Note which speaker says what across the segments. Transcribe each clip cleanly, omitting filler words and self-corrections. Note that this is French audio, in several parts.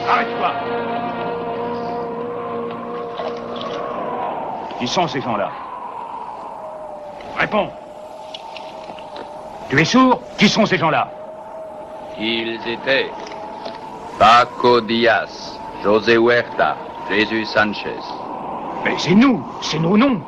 Speaker 1: Arrête-toi! Qui sont ces gens-là? Réponds! Tu es sourd? Qui sont ces gens-là?
Speaker 2: Ils étaient Paco Diaz, José Huerta, Jésus Sanchez.
Speaker 1: Mais c'est nos noms.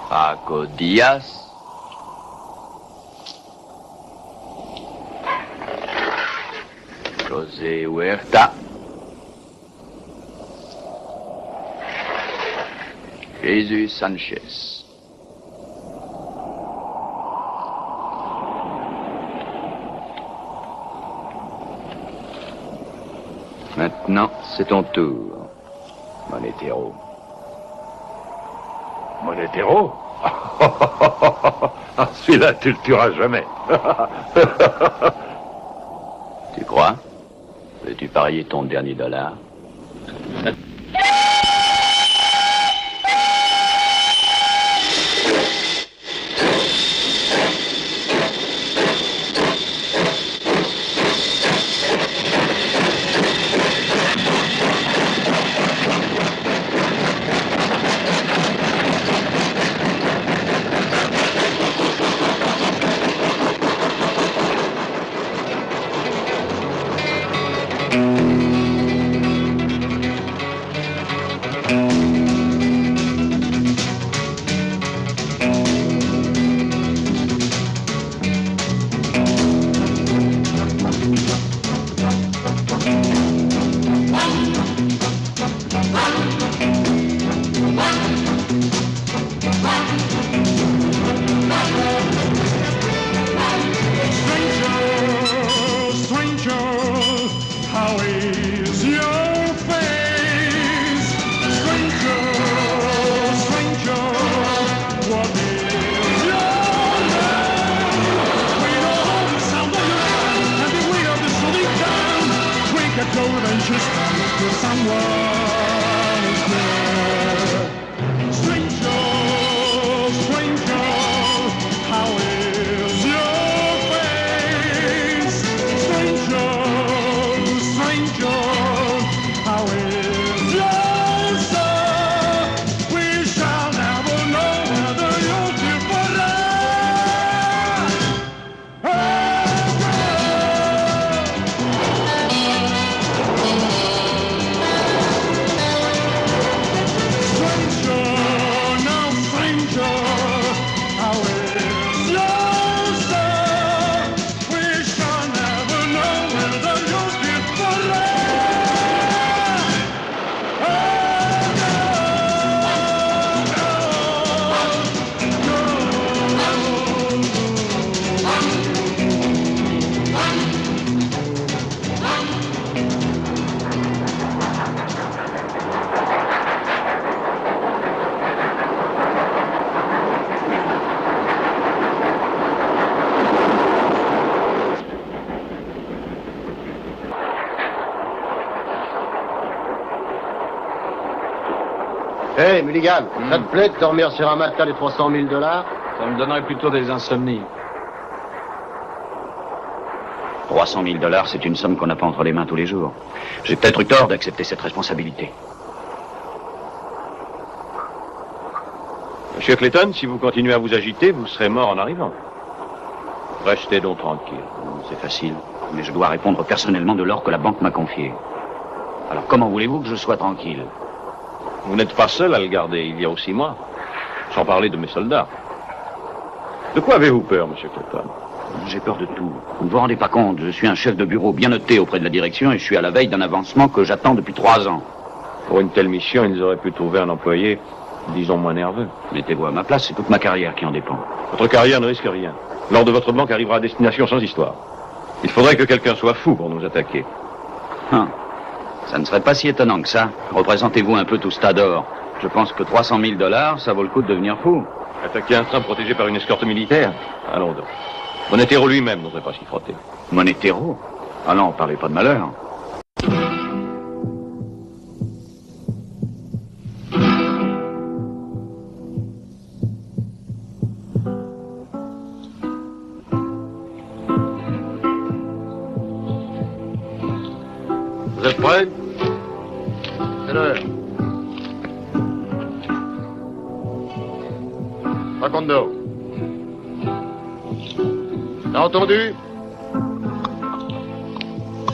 Speaker 2: Paco Diaz, José Huerta, Jésus Sanchez. Maintenant, c'est ton tour, mon hétéro.
Speaker 1: Mon hétéro? Celui-là, tu le tueras jamais.
Speaker 2: Tu crois? Veux-tu parier ton dernier dollar?
Speaker 3: Hey, Mulligan, ça te plaît de dormir sur un matelas de 300 000 $?
Speaker 4: Ça me donnerait plutôt des insomnies.
Speaker 2: 300 000 $, c'est une somme qu'on n'a pas entre les mains tous les jours. J'ai peut-être eu tort d'accepter cette responsabilité.
Speaker 5: Monsieur Clayton, si vous continuez à vous agiter, vous serez mort en arrivant. Restez donc tranquille.
Speaker 2: C'est facile, mais je dois répondre personnellement de l'or que la banque m'a confié. Alors comment voulez-vous que je sois tranquille?
Speaker 5: Vous n'êtes pas seul à le garder, il y a aussi moi. Sans parler de mes soldats. De quoi avez-vous peur, monsieur Clayton?
Speaker 2: J'ai peur de tout. Vous ne vous rendez pas compte, je suis un chef de bureau bien noté auprès de la direction et je suis à la veille d'un avancement que j'attends depuis 3 ans.
Speaker 5: Pour une telle mission, ils auraient pu trouver un employé, disons, moins nerveux.
Speaker 2: Mettez-vous à ma place, c'est toute ma carrière qui en dépend.
Speaker 5: Votre carrière ne risque rien. L'or de votre banque arrivera à destination sans histoire. Il faudrait que quelqu'un soit fou pour nous attaquer.
Speaker 2: Ça ne serait pas si étonnant que ça. Représentez-vous un peu tout ce tas d'or. Je pense que 300 000 $, ça vaut le coup de devenir fou.
Speaker 5: Attaquer un train protégé par une escorte militaire? Allons donc. Monetero lui-même n'oserait pas s'y frotter.
Speaker 2: Monetero? Ah non, parlez pas de malheur.
Speaker 3: Vous êtes prêts? C'est l'heure. Facundo. T'as entendu?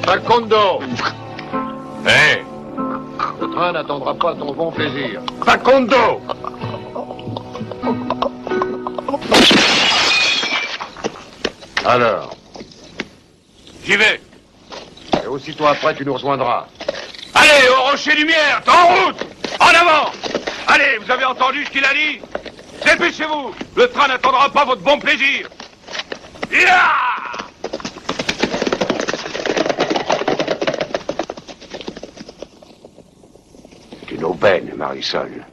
Speaker 3: Facundo.
Speaker 1: Hé,
Speaker 3: Le train n'attendra pas ton bon plaisir.
Speaker 1: Facundo!
Speaker 3: Alors,
Speaker 1: J'y vais.
Speaker 3: et aussitôt après, tu nous rejoindras.
Speaker 1: Allez, au rocher lumière, en route! En avant! Allez, vous avez entendu ce qu'il a dit? Dépêchez-vous! Le train n'attendra pas votre bon plaisir! Ya!
Speaker 6: C'est une aubaine, Marisol.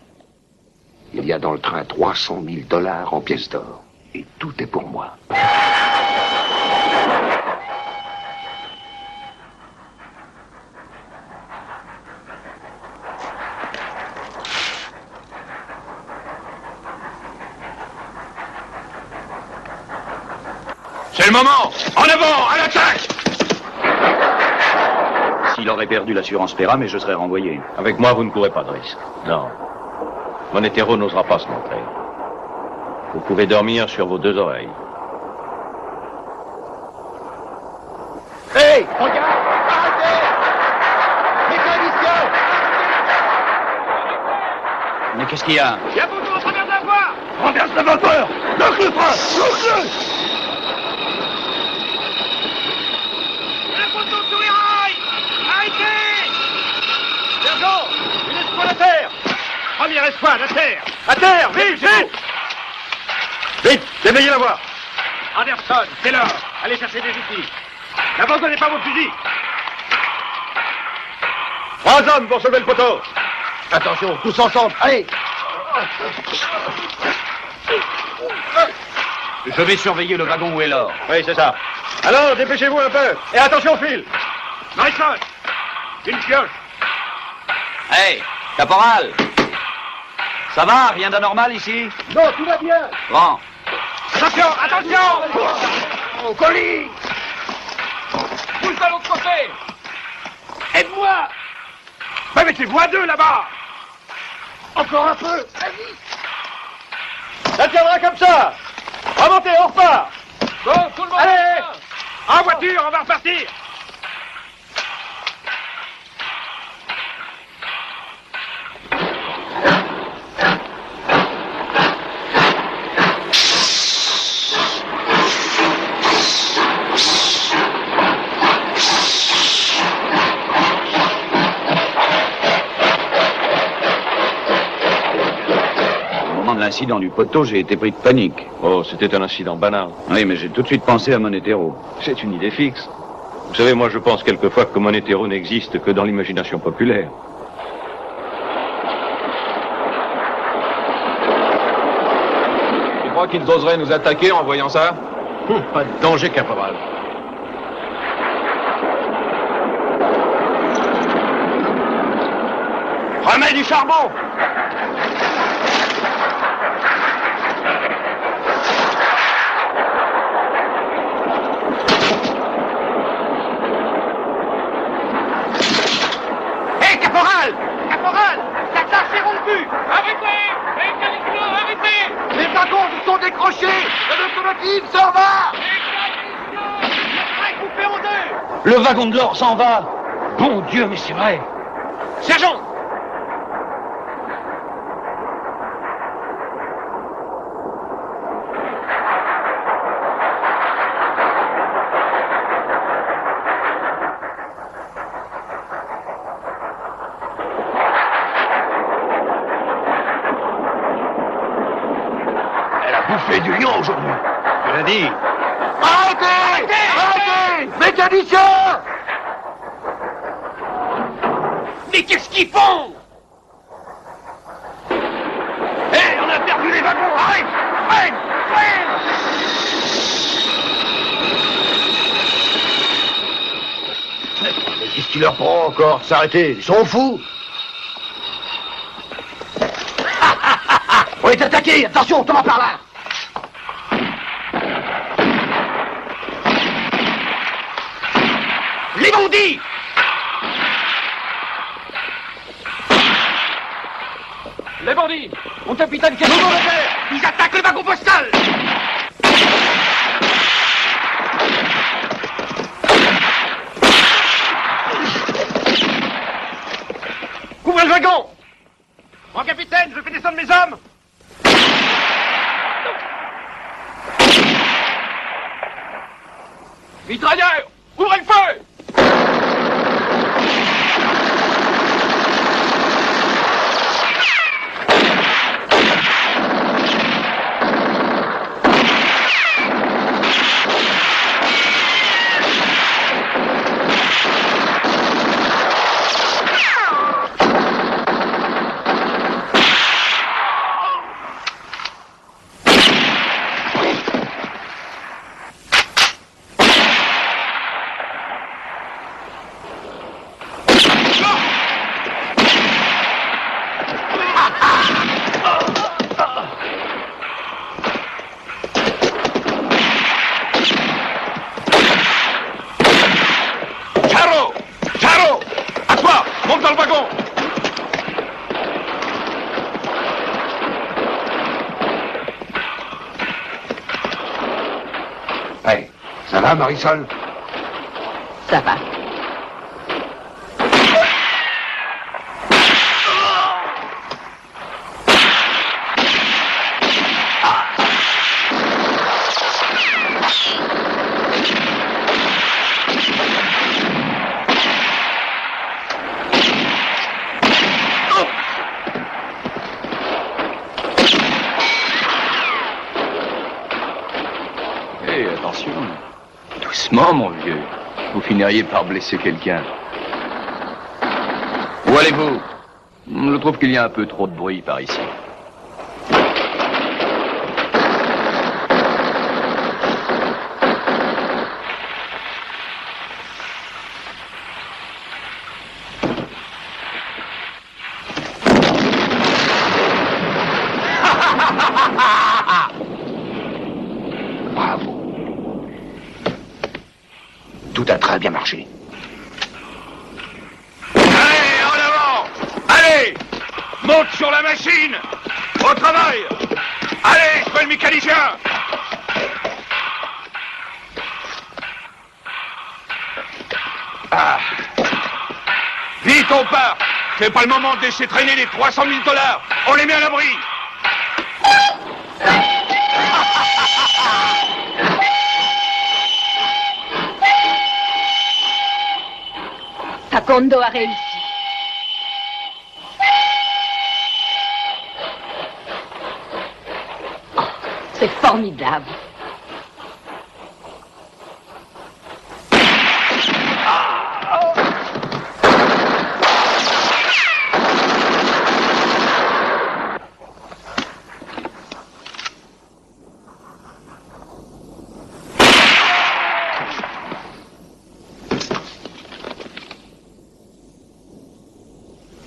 Speaker 6: Il y a dans le train 300 000 $ en pièces d'or. Et tout est pour moi.
Speaker 1: C'est le moment! En avant! À l'attaque!
Speaker 2: S'il aurait perdu l'assurance paiera, mais je serais renvoyé.
Speaker 5: Avec moi, vous ne courez pas de risque. Non. Monetero n'osera pas se montrer. Vous pouvez dormir sur vos 2 oreilles.
Speaker 3: Hey, regarde! Arrêtez! Mécanicien!
Speaker 2: Mais qu'est-ce qu'il y a?
Speaker 1: Y'a beaucoup de traverse la voie! Renverse la vapeur! Bloque le train! Bloque-le! Le poteau sur les rails! Arrêtez! Sergent! Une escouade à terre! Première escouade à terre! À terre! Vite! Vite! Vite! Déveillez la voie! Anderson, c'est l'heure! Allez chercher des outils! N'abandonnez pas vos fusils! 3 hommes pour sauver le poteau!
Speaker 3: Attention, tous ensemble, allez!
Speaker 2: Je vais surveiller le wagon où est l'or.
Speaker 5: Oui, c'est ça. Alors, dépêchez-vous un peu. Et attention au fil.
Speaker 1: Marisol! Une pioche!
Speaker 2: Hey, caporal! Ça va? Rien d'anormal ici?
Speaker 3: Non, tout va bien!
Speaker 2: Bon.
Speaker 1: Attention! Attention!
Speaker 3: Au colis!
Speaker 1: Pousse à l'autre côté! Aide-moi! Mais mettez-vous à 2 là-bas!
Speaker 3: Encore un peu!
Speaker 5: Ça tiendra comme ça. Remontez, on repart.
Speaker 1: Bon, tout le monde!
Speaker 5: Allez!
Speaker 1: En voiture, on va repartir!
Speaker 2: Au moment de l'incident du poteau, j'ai été pris de panique.
Speaker 5: Oh, c'était un incident banal.
Speaker 2: Oui, mais j'ai tout de suite pensé à Monetero.
Speaker 5: C'est une idée fixe. Vous savez, moi, je pense quelquefois que Monetero n'existe que dans l'imagination populaire.
Speaker 4: Tu crois qu'ils oseraient nous attaquer en voyant ça?
Speaker 3: Pas de danger, caporal.
Speaker 1: Remets du charbon. Hé, caporal! Caporal! La tâche est rompue! Arrêtez! Mécanicien, arrêtez! Les wagons se sont décrochés! La locomotive s'en va! Mécanicien! Coupé en deux!
Speaker 7: Le wagon de l'or s'en va. Bon Dieu, mais c'est vrai.
Speaker 1: Sergent!
Speaker 6: Elle a bouffé du lion aujourd'hui.
Speaker 1: Je l'ai dit.
Speaker 6: Arrêtez! Arrêtez! Mécanicien!
Speaker 1: Mais qu'est-ce qu'ils font? Hé, on a perdu les wagons! Arrête! Freine! Freine!
Speaker 3: Mais qu'est-ce qui leur prend encore de s'arrêter? Ils sont fous! On est attaqué! Attention, comment par là?
Speaker 1: Les bandits!
Speaker 7: Les bandits. Mon capitaine, qu'est-ce
Speaker 1: Nous
Speaker 7: qu'on
Speaker 1: allons
Speaker 7: va
Speaker 1: le
Speaker 7: faire?
Speaker 1: faire! Ils attaquent le wagon postal! Couvrez le wagon! Mon capitaine, je fais descendre mes hommes!
Speaker 7: Mitrailleur, ouvrez le feu.
Speaker 1: Charo! Charo! À toi! Monte dans le wagon!
Speaker 6: Hey, ça va, Marisol?
Speaker 8: Ça va.
Speaker 5: Hé, attention. Doucement, mon vieux. Vous finiriez par blesser quelqu'un. Où allez-vous? Je trouve qu'il y a un peu trop de bruit par ici.
Speaker 6: Bravo. Tout a très bien marché.
Speaker 1: Allez, en avant! Allez! Monte sur la machine! Au travail! Allez, sois le mécanicien! Ah. Vite, on part! C'est pas le moment de laisser traîner les 300 000 $. On les met à l'abri!
Speaker 8: Facundo a réussi. Oh, c'est formidable.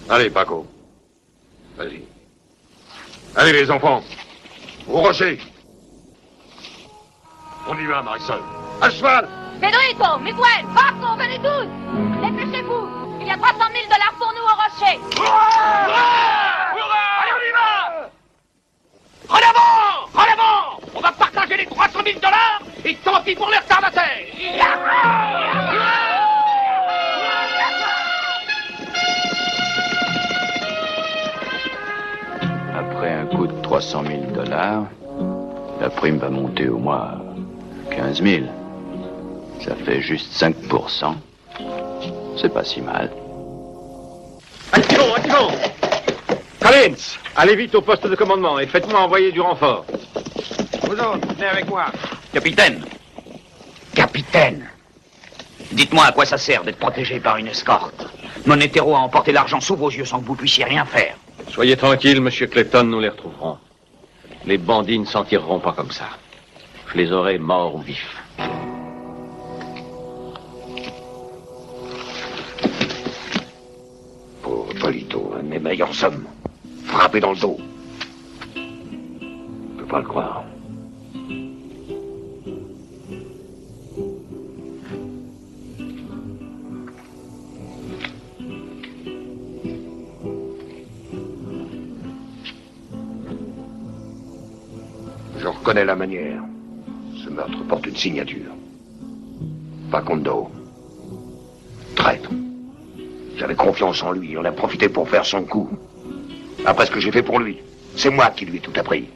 Speaker 5: Allez, Paco.
Speaker 6: Vas-y.
Speaker 1: Allez, les enfants. Au rocher. On y va, Marisol. À cheval.
Speaker 8: Pedrito, Miguel, Marco, venez tous. Dépêchez-vous. Il y a 300 000 $ pour nous au rocher.
Speaker 7: Allez, on y va! En avant! En avant! On va partager les 300 000 $ et tant pis pour les retardataires!
Speaker 2: Après un coup de 300 000 $, la prime va monter au moins 15 000. Ça fait juste 5%. C'est pas si mal.
Speaker 1: Attention, attention. Collins, allez vite au poste de commandement et faites-moi envoyer du renfort. Vous autres, venez avec moi.
Speaker 2: Capitaine,
Speaker 6: Capitaine!
Speaker 2: dites-moi à quoi ça sert d'être protégé par une escorte. Monetero a emporté l'argent sous vos yeux sans que vous puissiez rien faire.
Speaker 5: Soyez tranquille, monsieur Clayton, nous les retrouverons. Les bandits ne s'en tireront pas comme ça. Je les aurai morts ou vifs.
Speaker 6: Pauvre Polito, un de mes meilleurs hommes. Frappé dans le dos. Je peux pas le croire. Je reconnais la manière. Ce meurtre porte une signature. Facundo. Traître. J'avais confiance en lui. On a profité pour faire son coup. Après ce que j'ai fait pour lui, c'est moi qui lui ai tout appris.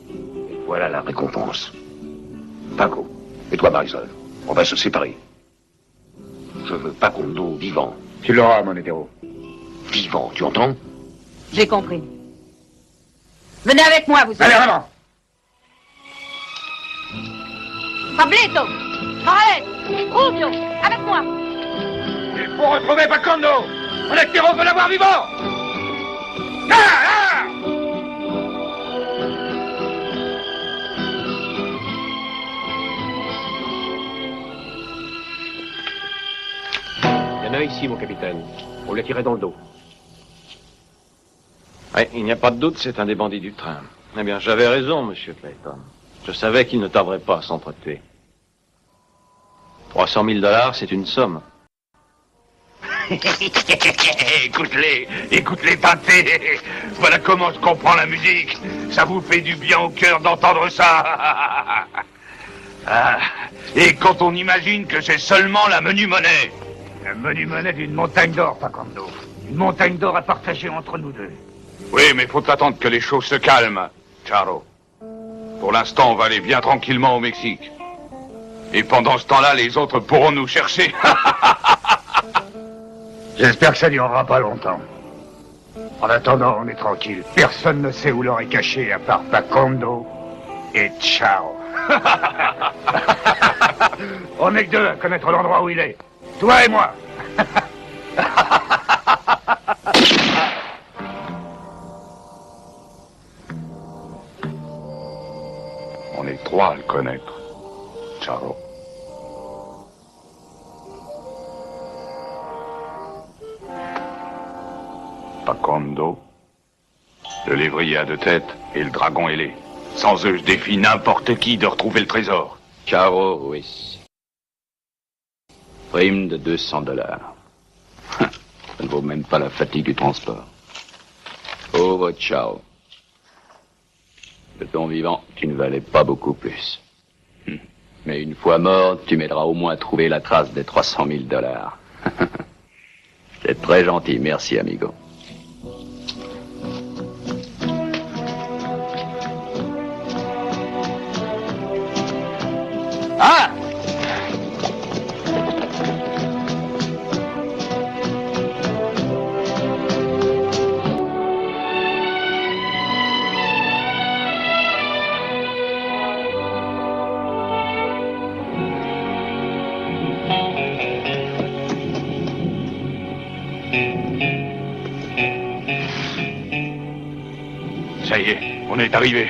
Speaker 6: Et voilà la récompense. Paco, et toi Marisol, on va se séparer. Je veux Facundo vivant.
Speaker 3: Tu l'auras, Monetero.
Speaker 6: Vivant, tu entends?
Speaker 8: J'ai compris. Venez avec moi, vous
Speaker 3: Allez,
Speaker 8: autres.
Speaker 3: en avant!
Speaker 8: Pablito, Raël, Rubio, avec moi.
Speaker 1: Il faut retrouver Facundo. Monetero veut l'avoir vivant. Là, là.
Speaker 5: Il y en a ici, mon capitaine. On l'a tiré dans le dos. Oui, il n'y a pas de doute, c'est un des bandits du train. Eh bien, j'avais raison, monsieur Clayton. Je savais qu'il ne tarderait pas à s'entretuer. 300 000 $, c'est une somme.
Speaker 1: Écoute-les tâter. Voilà comment je comprends la musique. Ça vous fait du bien au cœur d'entendre ça. Ah, et quand on imagine que c'est seulement la menu monnaie. La menu monnaie d'une montagne d'or, Facundo. Une montagne d'or à partager entre nous deux. Oui, mais faut attendre que les choses se calment, Charo. Pour l'instant, on va aller bien tranquillement au Mexique. Et pendant ce temps-là, les autres pourront nous chercher.
Speaker 3: J'espère que ça durera pas longtemps. En attendant, on est tranquille. Personne ne sait où l'or est caché à part Facundo et ciao. On est que deux à connaître l'endroit où il est. Toi et moi.
Speaker 1: On est trois à le connaître, Charo. Facundo, le lévrier à 2 têtes et le dragon ailé. Sans eux, je défie n'importe qui de retrouver le trésor.
Speaker 2: Charo Ruiz. Prime de 200 $. Ça ne vaut même pas la fatigue du transport. Pauvre Ciao. De ton vivant, tu ne valais pas beaucoup plus. Mais une fois mort, tu m'aideras au moins à trouver la trace des 300 000 $. C'est très gentil, merci amigo.
Speaker 1: Ah! Ça y est, on est arrivé.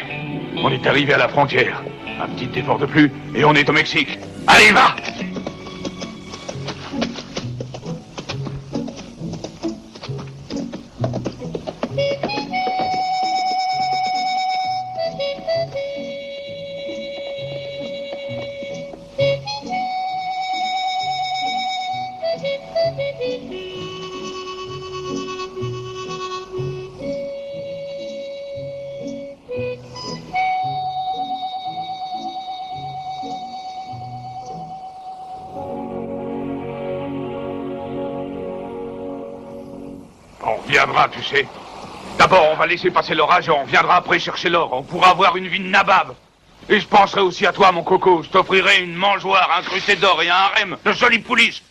Speaker 1: On est arrivé à la frontière. Un petit effort de plus et on est au Mexique. Allez, va!
Speaker 6: Viendra, tu sais. D'abord, on va laisser passer l'orage et on viendra après chercher l'or. On pourra avoir une vie de nabab. Et je penserai aussi à toi, mon coco. Je t'offrirai une mangeoire incrustée d'or et un harem de jolies pouliches.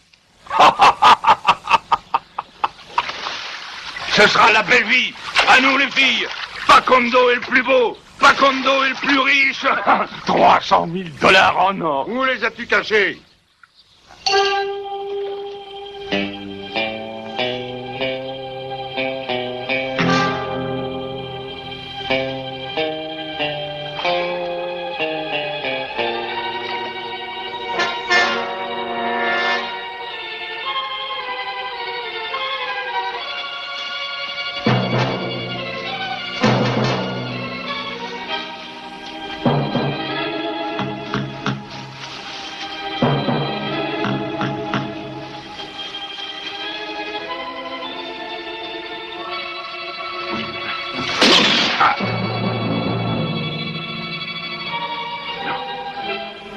Speaker 6: Ce sera la belle vie. À nous, les filles. Facundo est le plus beau. Facundo est le plus riche. 300 000 $ en or.
Speaker 1: Où les as-tu cachés?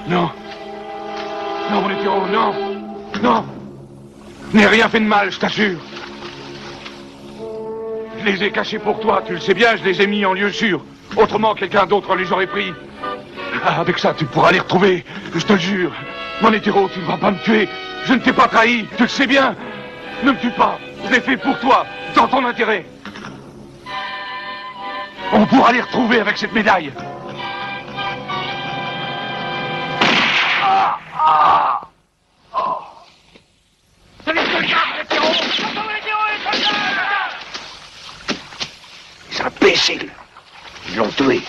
Speaker 6: Non. Non, mon hétéro, non. Non. N'ai rien fait de mal, je t'assure. Je les ai cachés pour toi, tu le sais bien, je les ai mis en lieu sûr. Autrement, quelqu'un d'autre les aurait pris. Ah, avec ça, tu pourras les retrouver, je te le jure. Mon hétéro, tu ne vas pas me tuer. Je ne t'ai pas trahi, tu le sais bien. Ne me tue pas, je l'ai fait pour toi, dans ton intérêt. On pourra les retrouver avec cette médaille.
Speaker 7: C'est les soldats, les hétéros! Attends, les hétéros, les soldats!
Speaker 6: Les imbéciles. Ils l'ont tué.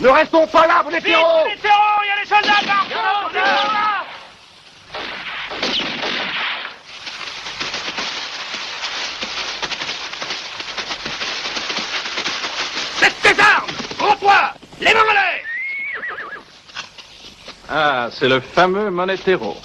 Speaker 1: Ne restons pas là, mon hétéro!
Speaker 7: Les hétéros, il y a les soldats partout!
Speaker 1: Laisse tes armes! Rends-toi! Les mains en l'air!
Speaker 5: Ah, c'est le fameux Monetero.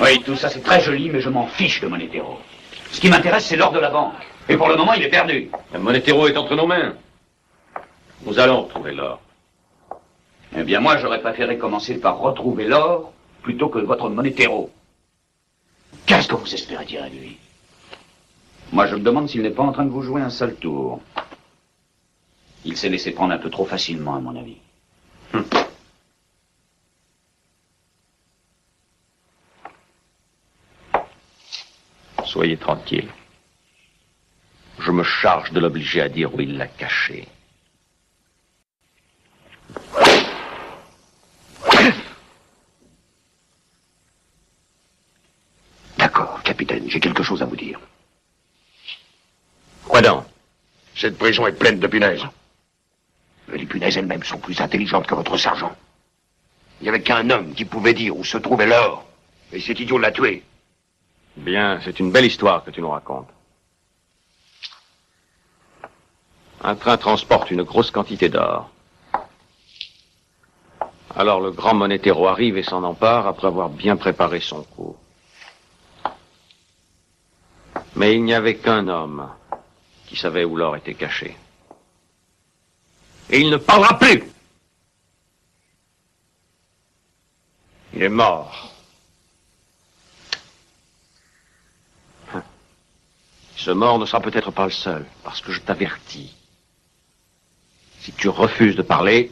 Speaker 9: Oui, tout ça c'est très joli, mais je m'en fiche de Monetero. Ce qui m'intéresse, c'est l'or de la banque. Et pour le moment, il est perdu.
Speaker 5: Le Monetero est entre nos mains. Nous allons retrouver l'or.
Speaker 9: Eh bien, moi, j'aurais préféré commencer par retrouver l'or plutôt que votre Monetero. Qu'est-ce que vous espérez dire à lui? Moi, je me demande s'il n'est pas en train de vous jouer un sale tour. Il s'est laissé prendre un peu trop facilement, à mon avis.
Speaker 5: Soyez tranquille. Je me charge de l'obliger à dire où il l'a caché.
Speaker 6: D'accord, capitaine, j'ai quelque chose à vous dire.
Speaker 5: Quoi donc?
Speaker 6: Cette prison est pleine de punaises. Mais les punaises elles-mêmes sont plus intelligentes que votre sergent. Il n'y avait qu'un homme qui pouvait dire où se trouvait l'or. Et cet idiot l'a tué.
Speaker 5: Bien, c'est une belle histoire que tu nous racontes. Un train transporte une grosse quantité d'or. Alors le grand Monetero arrive et s'en empare après avoir bien préparé son coup. Mais il n'y avait qu'un homme qui savait où l'or était caché. Et il ne parlera plus. Il est mort. Ce mort ne sera peut-être pas le seul, parce que je t'avertis. Si tu refuses de parler,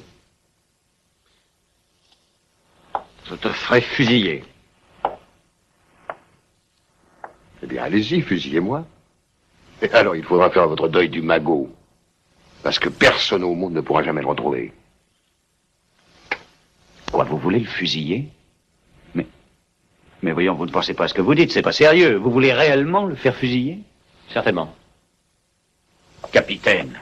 Speaker 5: je te ferai fusiller.
Speaker 6: Eh bien, allez-y, fusillez-moi. Et alors, il faudra faire votre deuil du magot. Parce que personne au monde ne pourra jamais le retrouver.
Speaker 9: Quoi, vous voulez le fusiller? Mais voyons, vous ne pensez pas à ce que vous dites, c'est pas sérieux. Vous voulez réellement le faire fusiller?
Speaker 5: Certainement.
Speaker 9: Capitaine,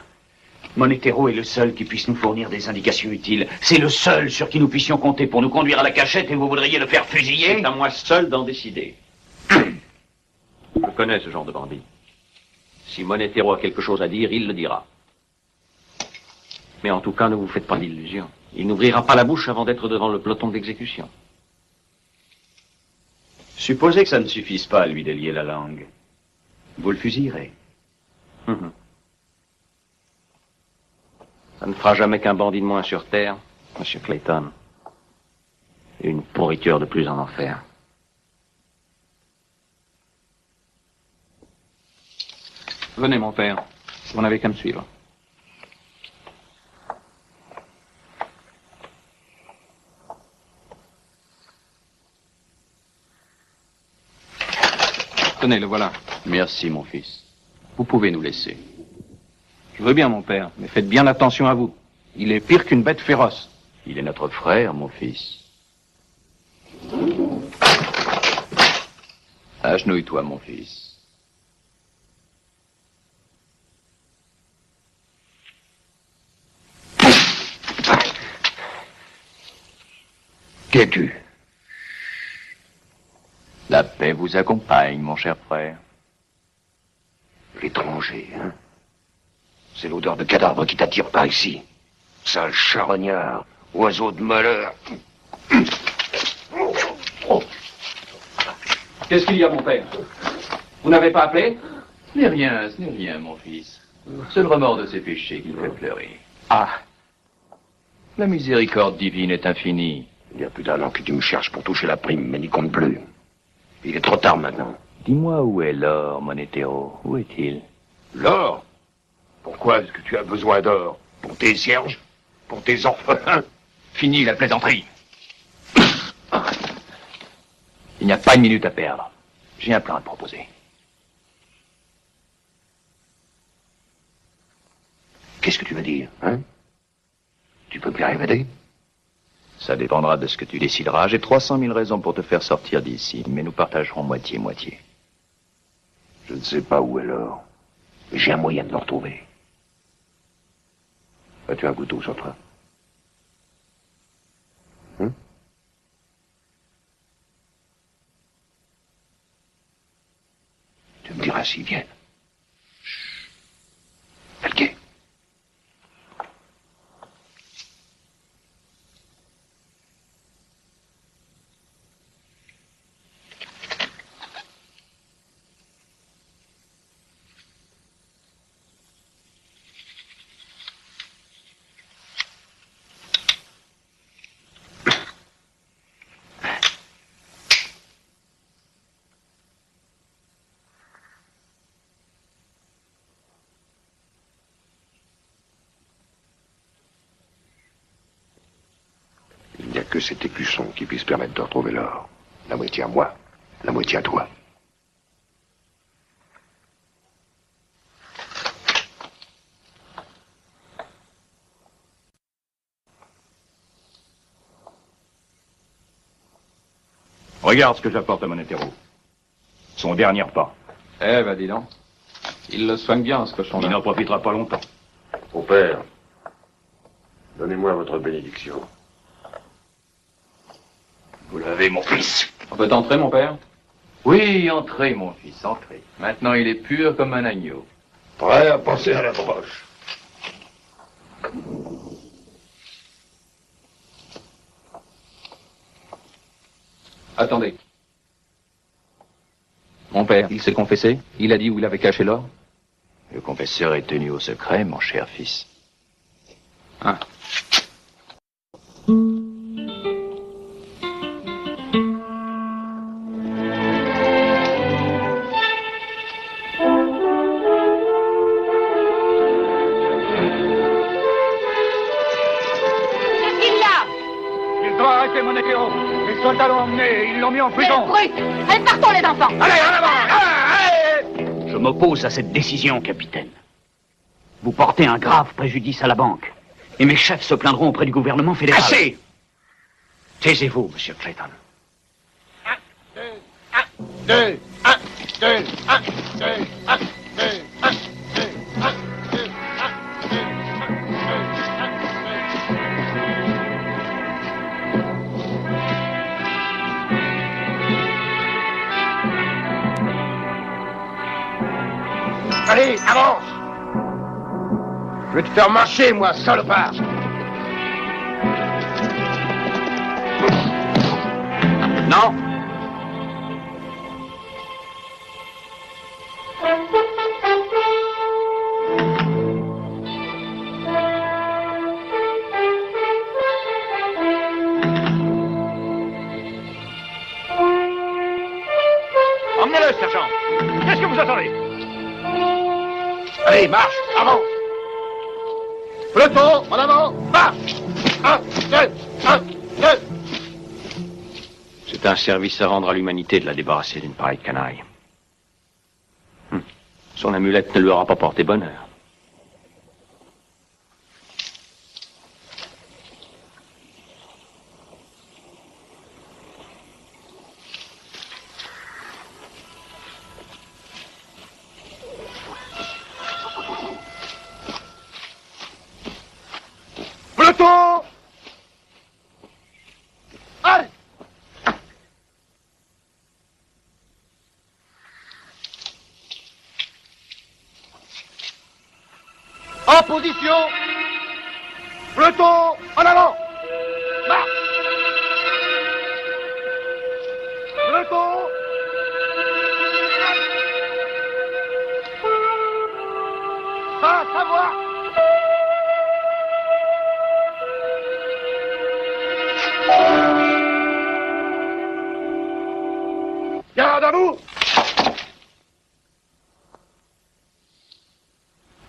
Speaker 9: Monetero est le seul qui puisse nous fournir des indications utiles. C'est le seul sur qui nous puissions compter pour nous conduire à la cachette et vous voudriez le faire fusiller?
Speaker 5: C'est à moi seul d'en décider. Je connais ce genre de bandit. Si Monetero a quelque chose à dire, il le dira. Mais en tout cas, ne vous faites pas d'illusions. Il n'ouvrira pas la bouche avant d'être devant le peloton d'exécution.
Speaker 9: Supposez que ça ne suffise pas à lui délier la langue. Vous le fusillerez.
Speaker 5: Ça ne fera jamais qu'un bandit de moins sur Terre, Monsieur Clayton. Et une pourriture de plus en enfer. Venez, mon père. Vous n'avez qu'à me suivre. Tenez, le voilà.
Speaker 2: Merci, mon fils. Vous pouvez nous laisser.
Speaker 5: Je veux bien, mon père, mais faites bien attention à vous. Il est pire qu'une bête féroce.
Speaker 2: Il est notre frère, mon fils. Agenouille-toi, mon fils.
Speaker 6: Qui es-tu?
Speaker 2: La paix vous accompagne, mon cher frère.
Speaker 6: L'étranger, hein? C'est l'odeur de cadavre qui t'attire par ici. Sale charognard, oiseau de malheur.
Speaker 5: Qu'est-ce qu'il y a, mon père? Vous n'avez pas appelé?
Speaker 2: Ce n'est rien, mon fils. C'est le remords de ses péchés qui nous fait pleurer.
Speaker 5: Ah.
Speaker 2: La miséricorde divine est infinie.
Speaker 6: Il y a plus d'un an que tu me cherches pour toucher la prime, mais n'y compte plus. Il est trop tard maintenant.
Speaker 2: Dis-moi où est l'or, Monetero? Où est-il?
Speaker 6: L'or? Pourquoi est-ce que tu as besoin d'or? Pour tes cierges? Pour tes orphelins?
Speaker 2: Fini la plaisanterie. Il n'y a pas une minute à perdre. J'ai un plan à te proposer.
Speaker 6: Qu'est-ce que tu veux dire, hein? Tu peux me faire évader?
Speaker 2: Ça dépendra de ce que tu décideras. J'ai 300 000 raisons pour te faire sortir d'ici, mais nous partagerons moitié-moitié.
Speaker 6: Je ne sais pas où est l'or, mais j'ai un moyen de le retrouver. As-tu un couteau sur toi? Tu me diras s'ils viennent. Chut. Pelquet. Il n'y a que cet écusson qui puisse permettre de retrouver l'or. La moitié à moi, la moitié à toi.
Speaker 4: Regarde ce que j'apporte à Monetero. Son dernier pas.
Speaker 5: Eh ben, dis donc. Il le soigne bien, ce cochon-là.
Speaker 4: Il n'en profitera pas longtemps.
Speaker 6: Mon père, donnez-moi votre bénédiction.
Speaker 2: Vous l'avez, mon fils.
Speaker 5: On peut entrer, mon père?
Speaker 2: Oui, entrez, mon fils, entrez. Maintenant, il est pur comme un agneau.
Speaker 6: Prêt à passer à la broche.
Speaker 5: Attendez. Mon père, il s'est confessé? Il a dit où il avait caché l'or?
Speaker 2: Le confesseur est tenu au secret, mon cher fils.
Speaker 5: Ah.
Speaker 8: Qu'est-ce qu'il y a?
Speaker 1: Il doit arrêter Monetero. Les soldats l'ont emmené et ils l'ont mis en
Speaker 8: Quelle
Speaker 1: prison.
Speaker 8: brute! Allez, partons, les enfants!
Speaker 1: Allez, en avant! Allez!
Speaker 9: Je m'oppose à cette décision, capitaine. Vous portez un grave préjudice à la banque. Et mes chefs se plaindront auprès du gouvernement fédéral. Assez! Taisez-vous, monsieur Clayton.
Speaker 6: 2, 1, 2, 1, 2, 1, 2, 1, 2, 1, 2, 1, 2. Allez, avance! Je vais te faire marcher, moi, salopard!
Speaker 9: Non.
Speaker 1: Emmenez-le, sergent. Qu'est-ce que vous attendez?
Speaker 6: Allez, marche, avance! Peloton, en avant, marche! 1, 2, 1, 2!
Speaker 5: C'est un service à rendre à l'humanité de la débarrasser d'une pareille canaille. Son amulette ne lui aura pas porté bonheur.
Speaker 6: Peloton! Allez! En position! Peloton, en avant! Marche! Peloton! Face à moi! Garde à vous!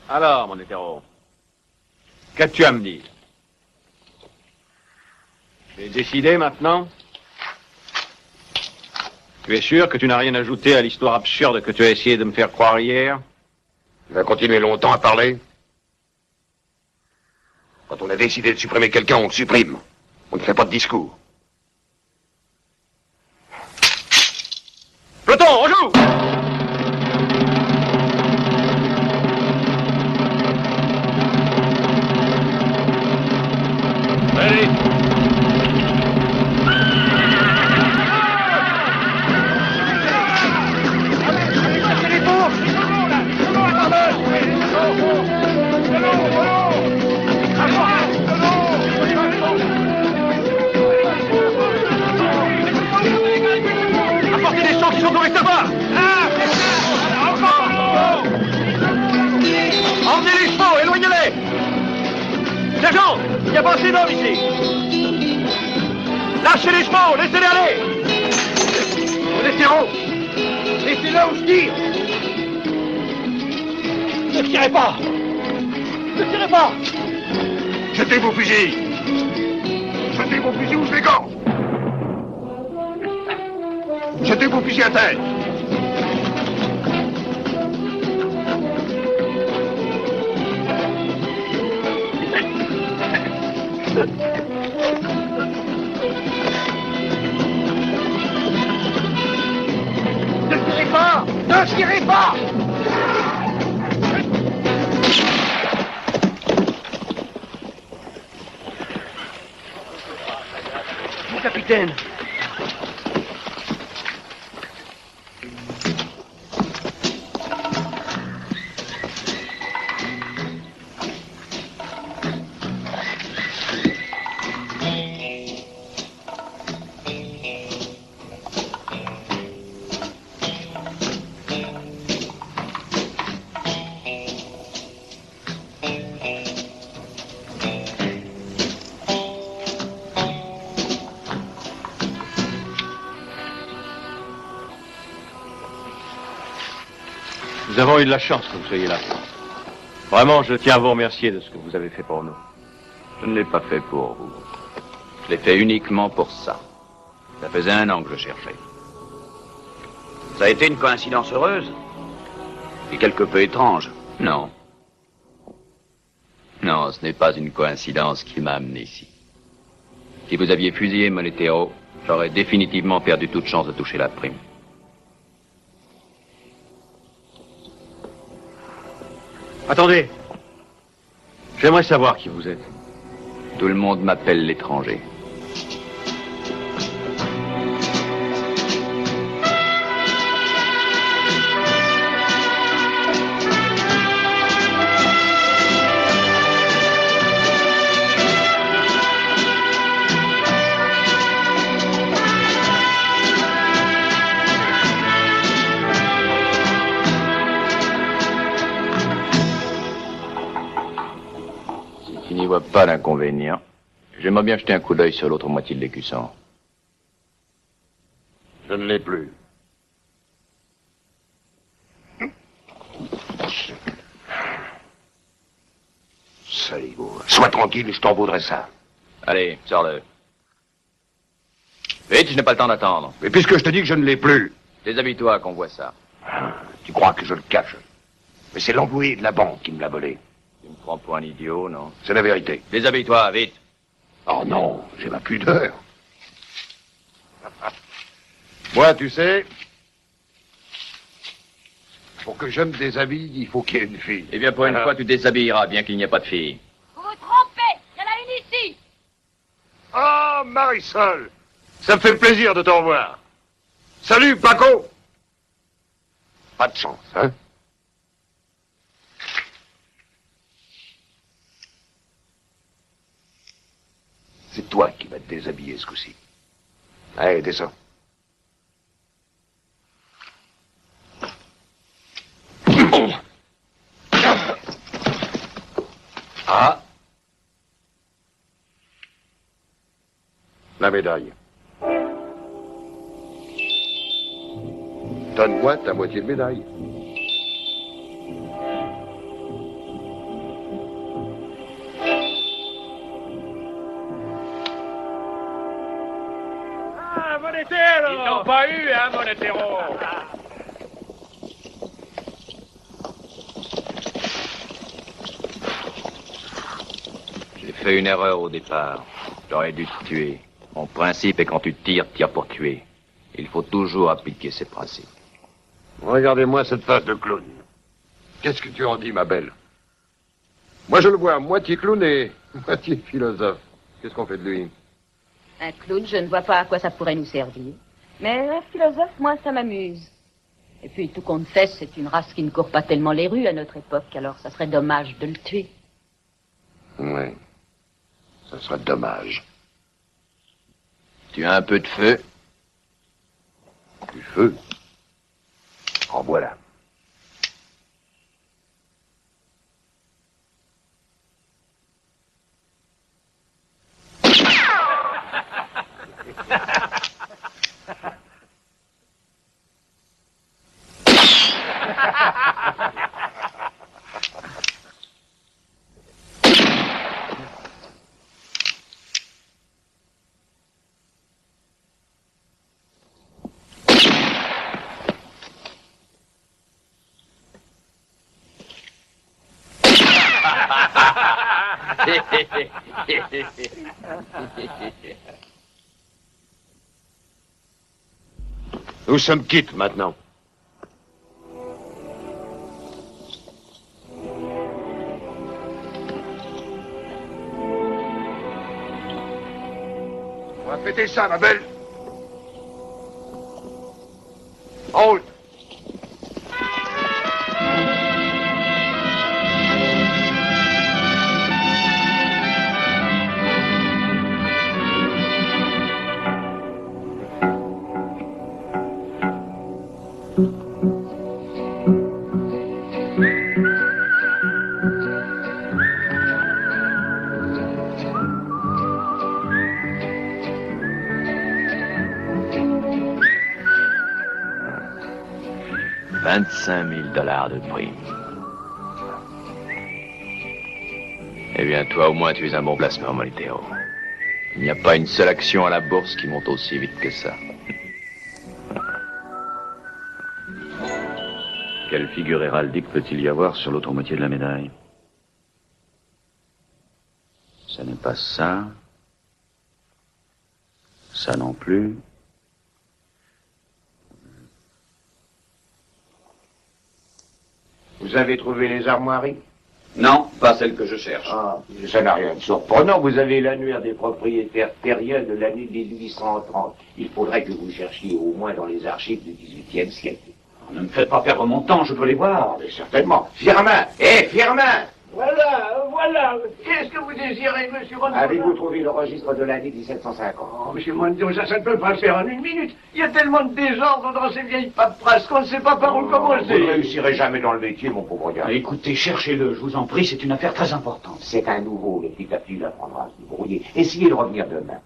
Speaker 5: Alors, mon hétéro, qu'as-tu à me dire? Tu es décidé maintenant? Tu es sûr que tu n'as rien ajouté à l'histoire absurde que tu as essayé de me faire croire hier?
Speaker 6: Tu vas continuer longtemps à parler? Quand on a décidé de supprimer quelqu'un, on le supprime. On ne fait pas de discours.
Speaker 5: Peloton, on joue! Allez!
Speaker 1: Apportez des gens qui sont corrects là-bas. Emmenez les chevaux, éloignez-les. Sergent, il n'y a pas assez d'hommes ici. Lâchez les chevaux, laissez-les aller.
Speaker 6: Laissez-le! Laissez-le où je tire!
Speaker 1: Ne tirez pas. Ne tirez pas.
Speaker 6: Jetez vos fusils! Jetez vos fusils ou je les gorge! Jetez vos fusils à terre!
Speaker 1: Ne tirez pas. Ne tirez pas. Mon capitaine.
Speaker 5: Nous avons eu de la chance que vous soyez là. Vraiment, je tiens à vous remercier de ce que vous avez fait pour nous.
Speaker 2: Je ne l'ai pas fait pour vous. Je l'ai fait uniquement pour ça. Ça faisait 1 an que je cherchais.
Speaker 9: Ça a été une coïncidence heureuse et quelque peu étrange.
Speaker 2: Non. Non, ce n'est pas une coïncidence qui m'a amené ici. Si vous aviez fusillé mon hétéro, j'aurais définitivement perdu toute chance de toucher la prime.
Speaker 5: Attendez. J'aimerais savoir qui vous êtes.
Speaker 2: Tout le monde m'appelle l'étranger. Tu n'y vois pas d'inconvénient. J'aimerais bien jeter un coup d'œil sur l'autre moitié de l'écusson.
Speaker 6: Je ne l'ai plus. Saligo. Sois tranquille, je t'en vaudrai ça.
Speaker 2: Allez, sors-le. Vite, je n'ai pas le temps d'attendre.
Speaker 6: Mais puisque je te dis que je ne l'ai plus,
Speaker 2: Déshabille-toi qu'on voit ça.
Speaker 6: tu crois que je le cache. Mais c'est l'employé de la banque qui me l'a volé.
Speaker 2: Tu me prends pour un idiot, non?
Speaker 6: C'est la vérité.
Speaker 2: Déshabille-toi, vite.
Speaker 6: Oh non, j'ai ma pudeur. Moi, tu sais, pour que je me déshabille, il faut qu'il y ait une fille.
Speaker 2: Eh bien, pour une fois, tu déshabilleras, bien qu'il n'y ait pas de fille.
Speaker 8: Vous vous trompez. Il y en a une ici.
Speaker 6: Ah, Marisol, ça me fait plaisir de te revoir. Salut, Paco. Pas de chance, hein? C'est toi qui vas te déshabiller ce coup-ci. Allez, descends. Ah. La médaille. Donne-moi ta moitié de médaille.
Speaker 1: Ah, Monetero! Ils n'ont pas eu, hein, Monetero?
Speaker 2: J'ai fait une erreur au départ. J'aurais dû te tuer. Mon principe est quand tu tires, tire pour tuer. Il faut toujours appliquer ces principes.
Speaker 6: Regardez-moi cette face de clown. Qu'est-ce que tu en dis, ma belle? Moi, je le vois moitié clown et moitié philosophe. Qu'est-ce qu'on fait de lui?
Speaker 10: Un clown, je ne vois pas à quoi ça pourrait nous servir. Mais un philosophe, moi, ça m'amuse. Et puis, tout compte fait, c'est une race qui ne court pas tellement les rues à notre époque, alors ça serait dommage de le tuer.
Speaker 6: Oui. Ça serait dommage.
Speaker 2: Tu as un peu de feu?
Speaker 6: Du feu? En voilà. Nous sommes quittes maintenant. On va fêter ça, ma belle. En route.
Speaker 2: $25 000 de prime. Eh bien, toi, au moins, tu es un bon placement, Monetero. Il n'y a pas une seule action à la bourse qui monte aussi vite que ça.
Speaker 5: Quelle figure héraldique peut-il y avoir sur l'autre moitié de la médaille?
Speaker 2: Ce n'est pas ça. Ça non plus.
Speaker 6: Vous avez trouvé les armoiries?
Speaker 9: Non, pas celle que je cherche.
Speaker 6: Ah, ça n'a rien de surprenant. Vous avez l'annuaire des propriétaires terriens de l'année 1830. Il faudrait que vous cherchiez au moins dans les archives du XVIIIe siècle.
Speaker 9: Ne me faites pas perdre mon temps, je peux les voir.
Speaker 6: Mais certainement. Firmin! Firmin! Voilà. Qu'est-ce que vous désirez, monsieur Mondon? Avez-vous trouvé le registre de l'année 1750?
Speaker 11: Oh, monsieur Mondon, ça ne peut pas se faire en une minute. Il y a tellement de désordre dans ces vieilles paperasses qu'on ne sait pas par où commencer.
Speaker 6: Vous ne réussirez jamais dans le métier, mon pauvre gars.
Speaker 9: Écoutez, cherchez-le, je vous en prie, c'est une affaire très importante.
Speaker 6: C'est un nouveau, le petit à petit, il apprendra à se débrouiller. Essayez de revenir demain.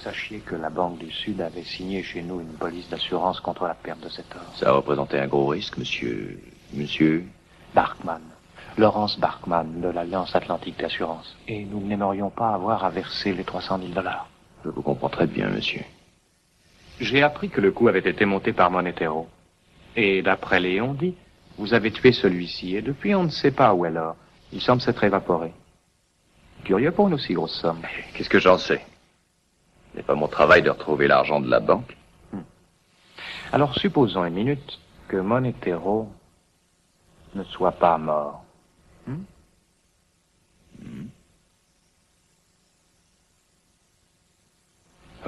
Speaker 12: Sachiez que la Banque du Sud avait signé chez nous une police d'assurance contre la perte de cet or.
Speaker 2: Ça représentait un gros risque, monsieur
Speaker 12: Barkman. Laurence Barkman, de l'Alliance Atlantique d'Assurance. Et nous n'aimerions pas avoir à verser les 300 000 $.
Speaker 2: Je vous comprends très bien, monsieur.
Speaker 12: J'ai appris que le coup avait été monté par Monetero. Et d'après Léon dit, vous avez tué celui-ci, et depuis on ne sait pas où est l'or. Il semble s'être évaporé. Curieux pour une aussi grosse somme.
Speaker 2: Qu'est-ce que j'en sais? Ce n'est pas mon travail de retrouver l'argent de la banque.
Speaker 12: Alors supposons une minute que Monetero ne soit pas mort.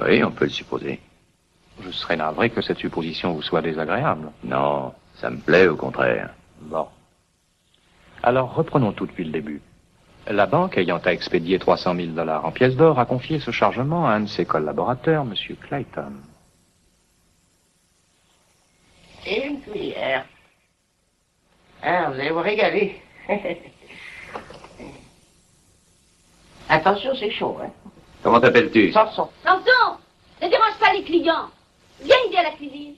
Speaker 2: Oui, on peut le supposer.
Speaker 12: Je serais navré que cette supposition vous soit désagréable.
Speaker 2: Non, ça me plaît au contraire.
Speaker 12: Bon. Alors reprenons tout depuis le début. La banque, ayant à expédier 300 000 $ en pièces d'or, a confié ce chargement à un de ses collaborateurs, M. Clayton.
Speaker 11: Et une cuillère. Ah, vous allez vous régaler. Attention, c'est chaud, hein.
Speaker 2: Comment t'appelles-tu?
Speaker 11: Samson.
Speaker 8: Samson, ne dérange pas les clients. Viens aider à la cuisine.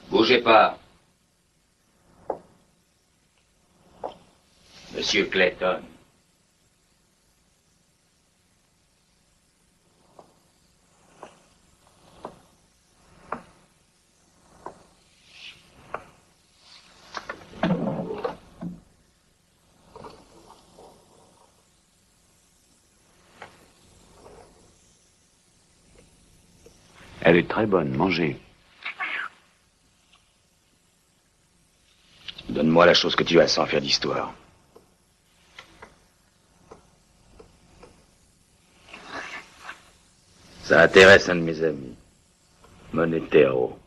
Speaker 9: Bougez pas. Monsieur Clayton.
Speaker 2: Elle est très bonne, mangez. Donne-moi la chose que tu as sans faire d'histoire. Ça intéresse un de mes amis. Monetero.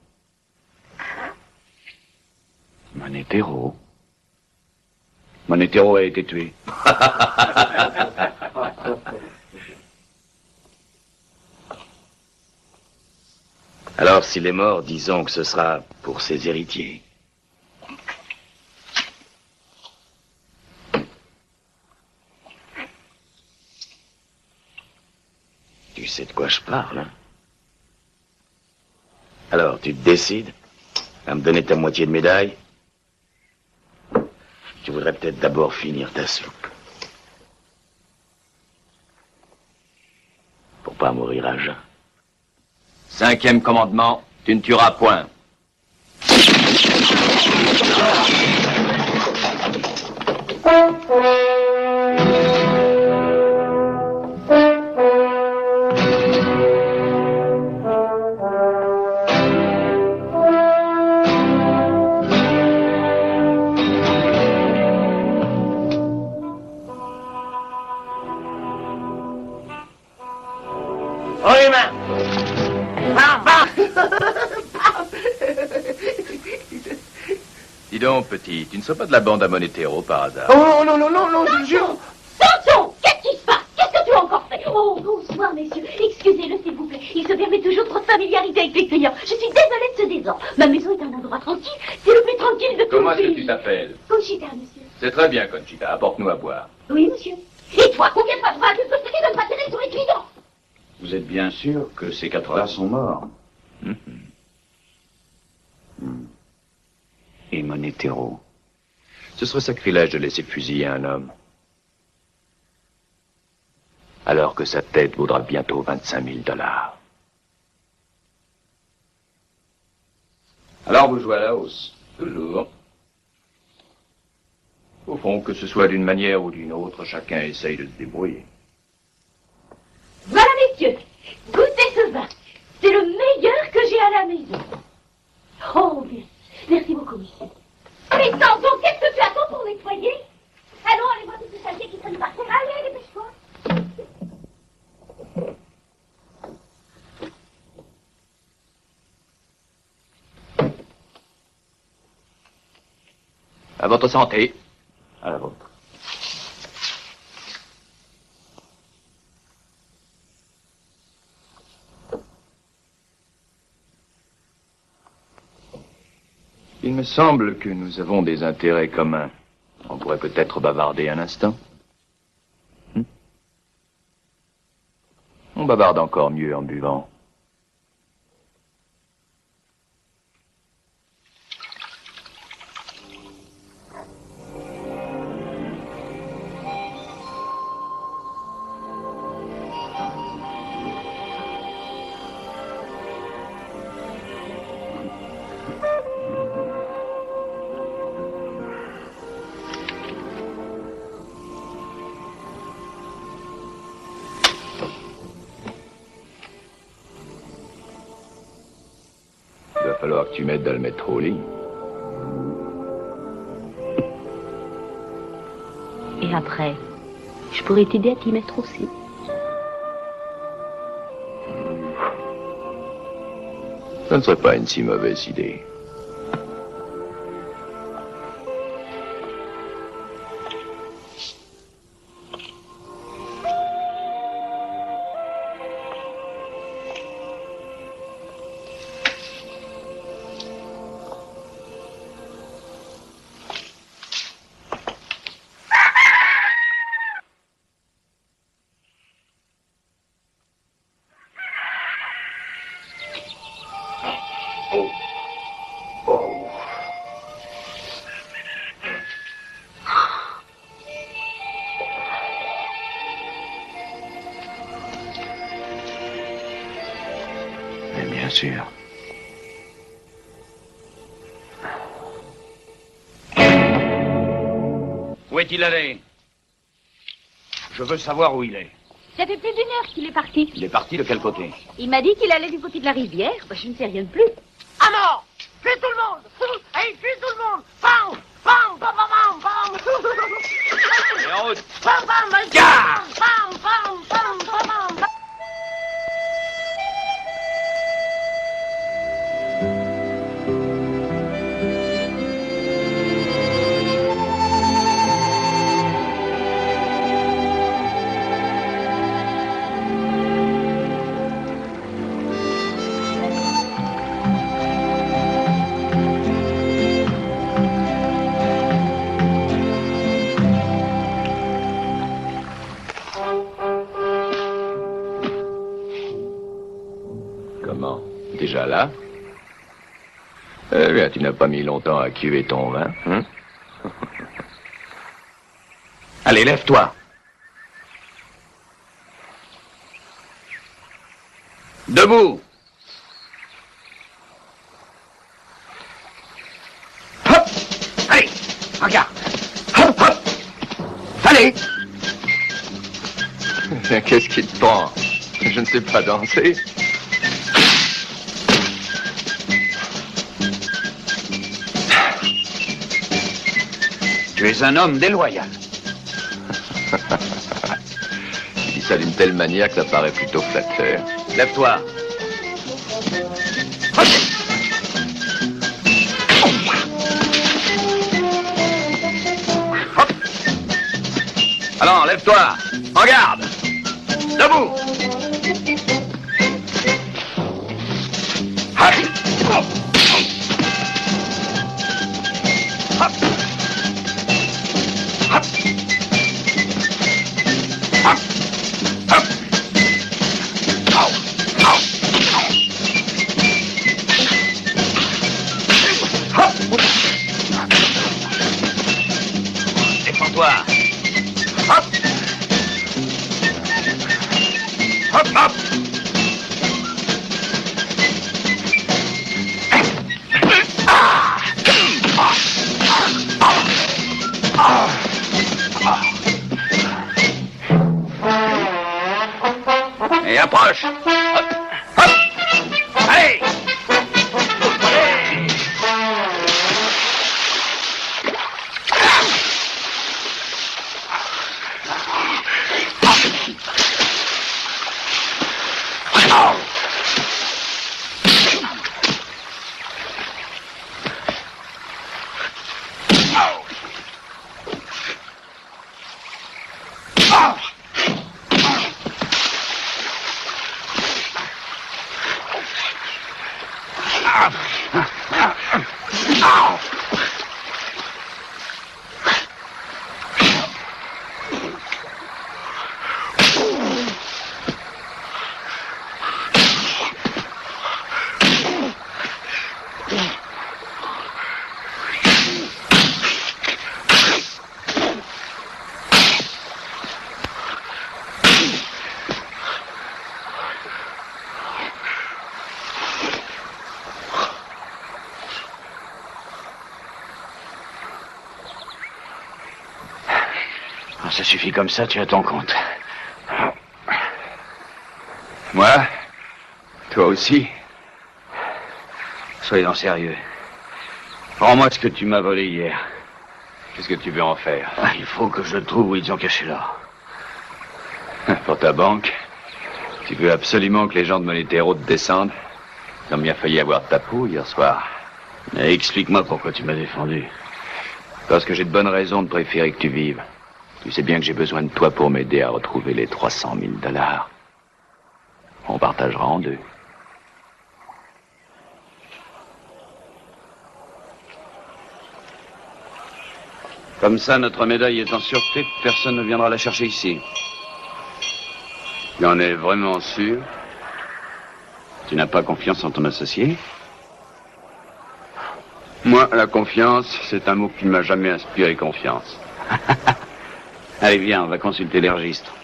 Speaker 2: Monetero? Monetero a été tué.
Speaker 13: Alors, s'il est mort, disons que ce sera pour ses héritiers. Tu sais de quoi je parle, hein? Alors, tu te décides à me donner ta moitié de médaille? Tu voudrais peut-être d'abord finir ta soupe. Pour pas mourir à jeun.
Speaker 9: 5e commandement, tu ne tueras point.
Speaker 2: Dis donc, petit, tu ne sois pas de la bande à Monetero par hasard?
Speaker 11: Oh non, non, non, non, je jure.
Speaker 8: Sanson, qu'est-ce qui se passe? Qu'est-ce que tu as encore fait? Oh, bonsoir, messieurs. Excusez-le, s'il vous plaît. Il se permet toujours trop de familiarité avec les clients. Je suis désolée de ce désordre. Ma maison est un endroit tranquille. C'est le plus tranquille de tout
Speaker 2: Comment
Speaker 8: le
Speaker 2: est-ce que
Speaker 8: pays.
Speaker 2: tu t'appelles?
Speaker 8: Conchita, monsieur.
Speaker 2: C'est très bien, Conchita. Apporte-nous à boire.
Speaker 8: Oui, monsieur. Et toi, combien de fois tu vas te donne pas tirer sur les clients?
Speaker 9: Vous êtes bien sûr que ces 4-là sont morts? Et Monetero?
Speaker 2: Ce serait sacrilège de laisser fusiller un homme. Alors que sa tête vaudra bientôt 25 000 $.
Speaker 9: Alors vous jouez à la hausse?
Speaker 2: Toujours. Au fond, que ce soit d'une manière ou d'une autre, chacun essaye de se débrouiller.
Speaker 8: Voilà, messieurs. Goûtez ce vin. C'est le meilleur que j'ai à la maison. Oh, merci. Merci beaucoup, monsieur. Mais Sanson, qu'est-ce que tu attends pour nettoyer? Allons, allez voir toutes ces saletés qui traînent par terre. Allez, dépêche-toi.
Speaker 2: À votre santé.
Speaker 9: À la vôtre.
Speaker 2: Il me semble que nous avons des intérêts communs. On pourrait peut-être bavarder un instant. On bavarde encore mieux en buvant. Il va falloir que tu m'aides à le mettre au lit.
Speaker 10: Et après, je pourrais t'aider à t'y mettre aussi.
Speaker 2: Ça ne serait pas une si mauvaise idée.
Speaker 9: Bien sûr.
Speaker 7: Où est-il allé? Je veux savoir où il est.
Speaker 10: Ça fait plus d'une heure qu'il est parti.
Speaker 9: Il est parti de quel côté?
Speaker 10: Il m'a dit qu'il allait du côté de la rivière. Bah, je ne sais rien de plus.
Speaker 8: À mort! Fuis tout le monde! Hey, fuis tout le monde! Bam! Bam! Bam! Bam! Bam!
Speaker 2: Et en route!
Speaker 8: Bam! Bam! Bam! Bam! Bam! Bam! Bam! Bam!
Speaker 2: Comment? Déjà là? Eh bien, tu n'as pas mis longtemps à cuver ton vin, hein?
Speaker 6: Allez, lève-toi. Debout. Hop. Allez, regarde. Hop, hop. Allez.
Speaker 2: Qu'est-ce qui te prend? Je ne sais pas danser.
Speaker 6: Tu es un homme déloyal.
Speaker 2: Tu dis ça d'une telle manière que ça paraît plutôt flatteur.
Speaker 6: Lève-toi. Hop. Allons, lève-toi. Regarde. Debout. Hop. Hop. Hop. Hop. Hop. Hop. Au. Au. Hop. Défends-toi. Hop. Hop, hop. Et approche. Hop. Hop. Allez. Allez. Ça suffit comme ça, tu as ton compte.
Speaker 2: Moi? Toi aussi?
Speaker 6: Soyons sérieux. Rends-moi ce que tu m'as volé hier.
Speaker 2: Qu'est-ce que tu veux en faire?
Speaker 6: Il faut que je trouve où ils ont caché l'or.
Speaker 2: Pour ta banque? Tu veux absolument que les gens de Monétéro te descendent? Ils ont bien failli avoir ta peau hier soir.
Speaker 6: Mais explique-moi pourquoi tu m'as défendu.
Speaker 2: Parce que j'ai de bonnes raisons de préférer que tu vives. Tu sais bien que j'ai besoin de toi pour m'aider à retrouver les 300 000 $. On partagera en deux.
Speaker 6: Comme ça, notre médaille est en sûreté, personne ne viendra la chercher ici.
Speaker 2: Tu en es vraiment sûr?
Speaker 6: Tu n'as pas confiance en ton associé?
Speaker 2: Moi, la confiance, c'est un mot qui ne m'a jamais inspiré confiance.
Speaker 6: Allez, viens, on va consulter les registres.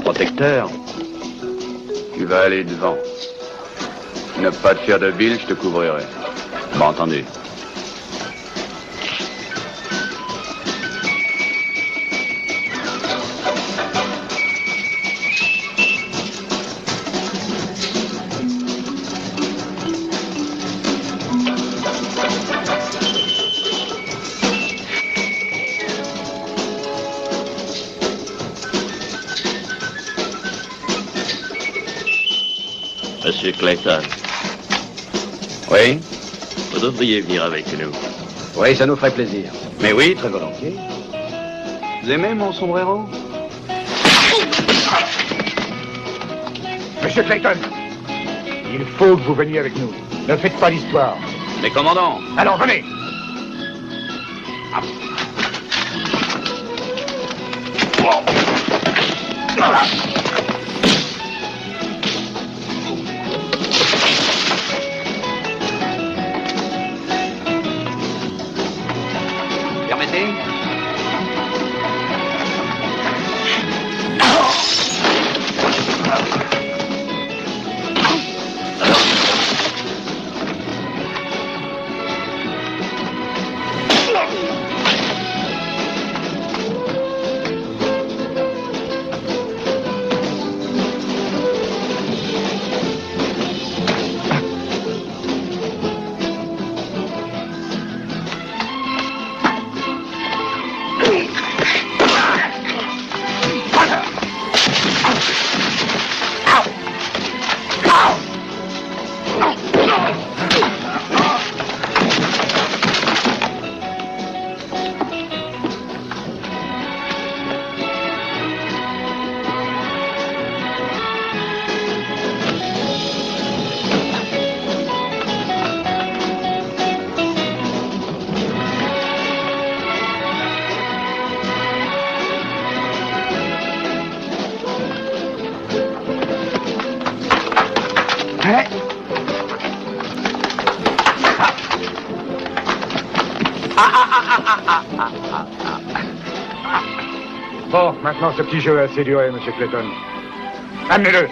Speaker 2: protecteur. Tu vas aller devant. Ne pas te faire de bile, je te couvrirai. Bon entendu.
Speaker 13: Monsieur Clayton.
Speaker 2: Oui?
Speaker 13: Vous devriez venir avec nous.
Speaker 2: Oui, ça nous ferait plaisir. Mais oui, très volontiers. Vous aimez mon sombrero?
Speaker 3: Monsieur Clayton, il faut que vous veniez avec nous. Ne faites pas l'histoire.
Speaker 2: Mais commandant!
Speaker 3: Alors, venez.
Speaker 2: Permettez?
Speaker 3: Bon, maintenant ce petit jeu a assez duré, monsieur Clayton. Amenez-le.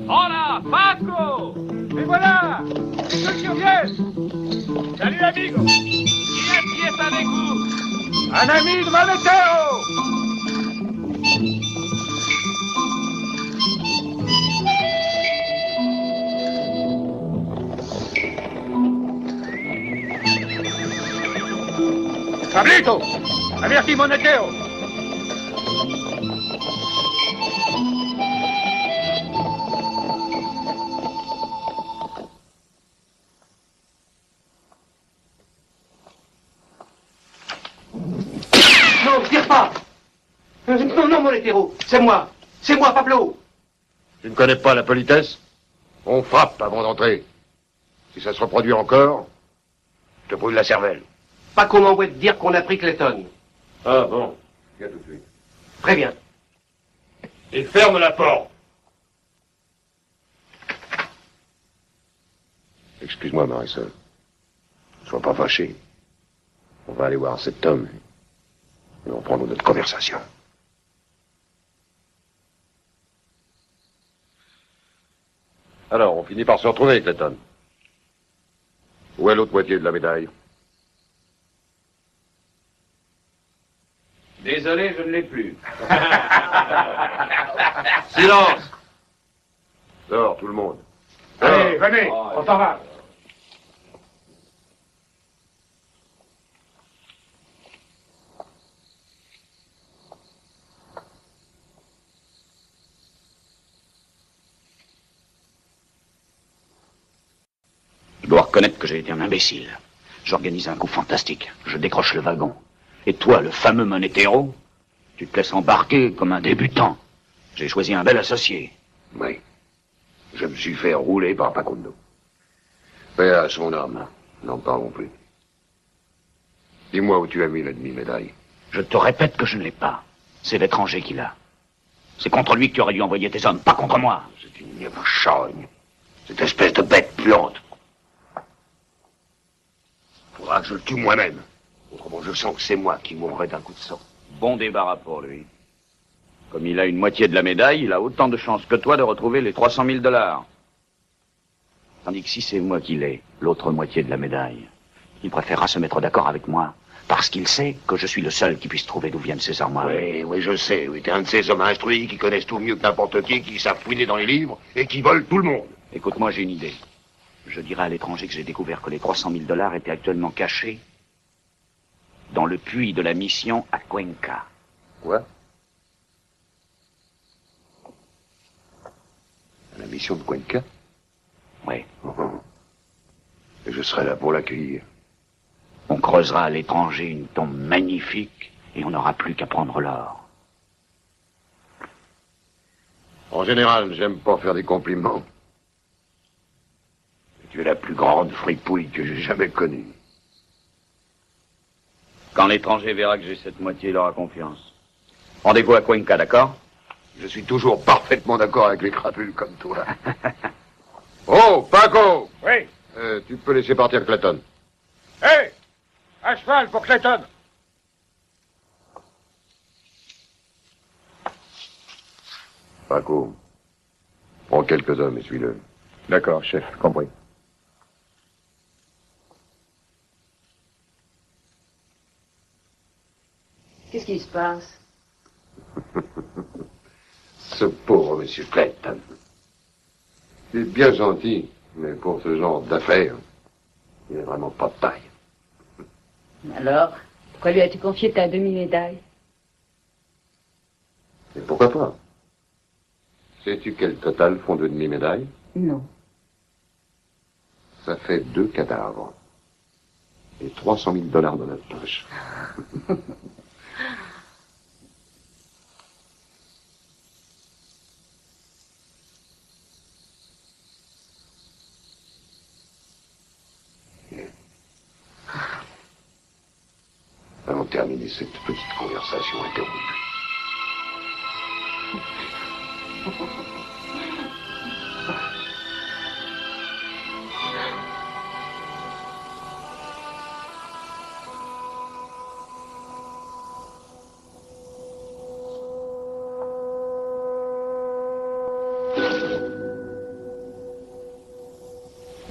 Speaker 1: Hola, Paco! Et voilà! Ceux qui reviennent! Salut, amigo! Qui est avec vous? Un ami de Manetero! Pablito! Averti Monetero!
Speaker 7: Non, tire pas. Non, mon hétéro, c'est moi, Pablo.
Speaker 6: Tu ne connais pas la politesse? On frappe avant d'entrer. Si ça se reproduit encore, je te brûle la cervelle.
Speaker 7: Pas qu'on m'envoie te dire qu'on a pris Clayton.
Speaker 6: Ah bon? Viens tout de suite.
Speaker 7: Très bien.
Speaker 6: Et ferme la porte. Excuse-moi, Marisol. Sois pas fâché. On va aller voir cet homme. Et on prend notre conversation. Alors, on finit par se retrouver, Clayton. Où est l'autre moitié de la médaille?
Speaker 9: Désolé, je ne l'ai plus.
Speaker 6: Silence! Dehors, tout le monde.
Speaker 3: Allez, venez, on s'en va.
Speaker 9: Je dois reconnaître que j'ai été un imbécile. J'organise un coup fantastique. Je décroche le wagon. Et toi, le fameux monétéro, tu te laisses embarquer comme un débutant. J'ai choisi un bel associé.
Speaker 6: Oui. Je me suis fait rouler par Facundo. Paix à son âme. N'en parlons plus. Dis-moi où tu as mis la demi-médaille.
Speaker 9: Je te répète que je ne l'ai pas. C'est l'étranger qui l'a. C'est contre lui que tu aurais dû envoyer tes hommes, pas contre moi.
Speaker 6: C'est une charogne. Cette espèce de bête puante. Faudra que je le tue moi-même. Autrement, je sens que c'est moi qui mourrai d'un coup de sang.
Speaker 9: Bon débarras pour lui. Comme il a une moitié de la médaille, il a autant de chances que toi de retrouver les 300 000 $. Tandis que si c'est moi qui l'ai, l'autre moitié de la médaille, il préférera se mettre d'accord avec moi. Parce qu'il sait que je suis le seul qui puisse trouver d'où viennent ces armoires.
Speaker 6: Oui, je sais. Oui, t'es un de ces hommes instruits qui connaissent tout mieux que n'importe qui savent fouiner dans les livres et qui volent tout le monde.
Speaker 9: Écoute-moi, j'ai une idée. Je dirai à l'étranger que j'ai découvert que les 300 000 $ étaient actuellement cachés dans le puits de la mission à Cuenca.
Speaker 6: Quoi? La mission de Cuenca?
Speaker 9: Oui.
Speaker 6: Et je serai là pour l'accueillir.
Speaker 9: On creusera à l'étranger une tombe magnifique et on n'aura plus qu'à prendre l'or.
Speaker 6: En général, j'aime pas faire des compliments. Tu es la plus grande fripouille que j'ai jamais connue.
Speaker 9: Quand l'étranger verra que j'ai cette moitié, il aura confiance. Rendez-vous à Cuenca, d'accord?
Speaker 6: Je suis toujours parfaitement d'accord avec les crapules comme toi. Oh, Paco!
Speaker 3: Oui.
Speaker 6: Tu peux laisser partir Clayton.
Speaker 3: Hé! À cheval pour Clayton!
Speaker 6: Paco, prends quelques hommes et suis-le.
Speaker 4: D'accord, chef, compris.
Speaker 10: Qu'est-ce qui se passe?
Speaker 6: Ce pauvre monsieur Clayton. Il est bien gentil, mais pour ce genre d'affaires, il n'est vraiment pas de taille.
Speaker 10: Alors, pourquoi lui as-tu confié ta demi-médaille?
Speaker 6: Et pourquoi pas? Sais-tu quel total font de demi-médailles?
Speaker 10: Non.
Speaker 6: Ça fait 2 cadavres. Et 300 000 $ dans notre poche. Allons terminer cette petite conversation interrompue.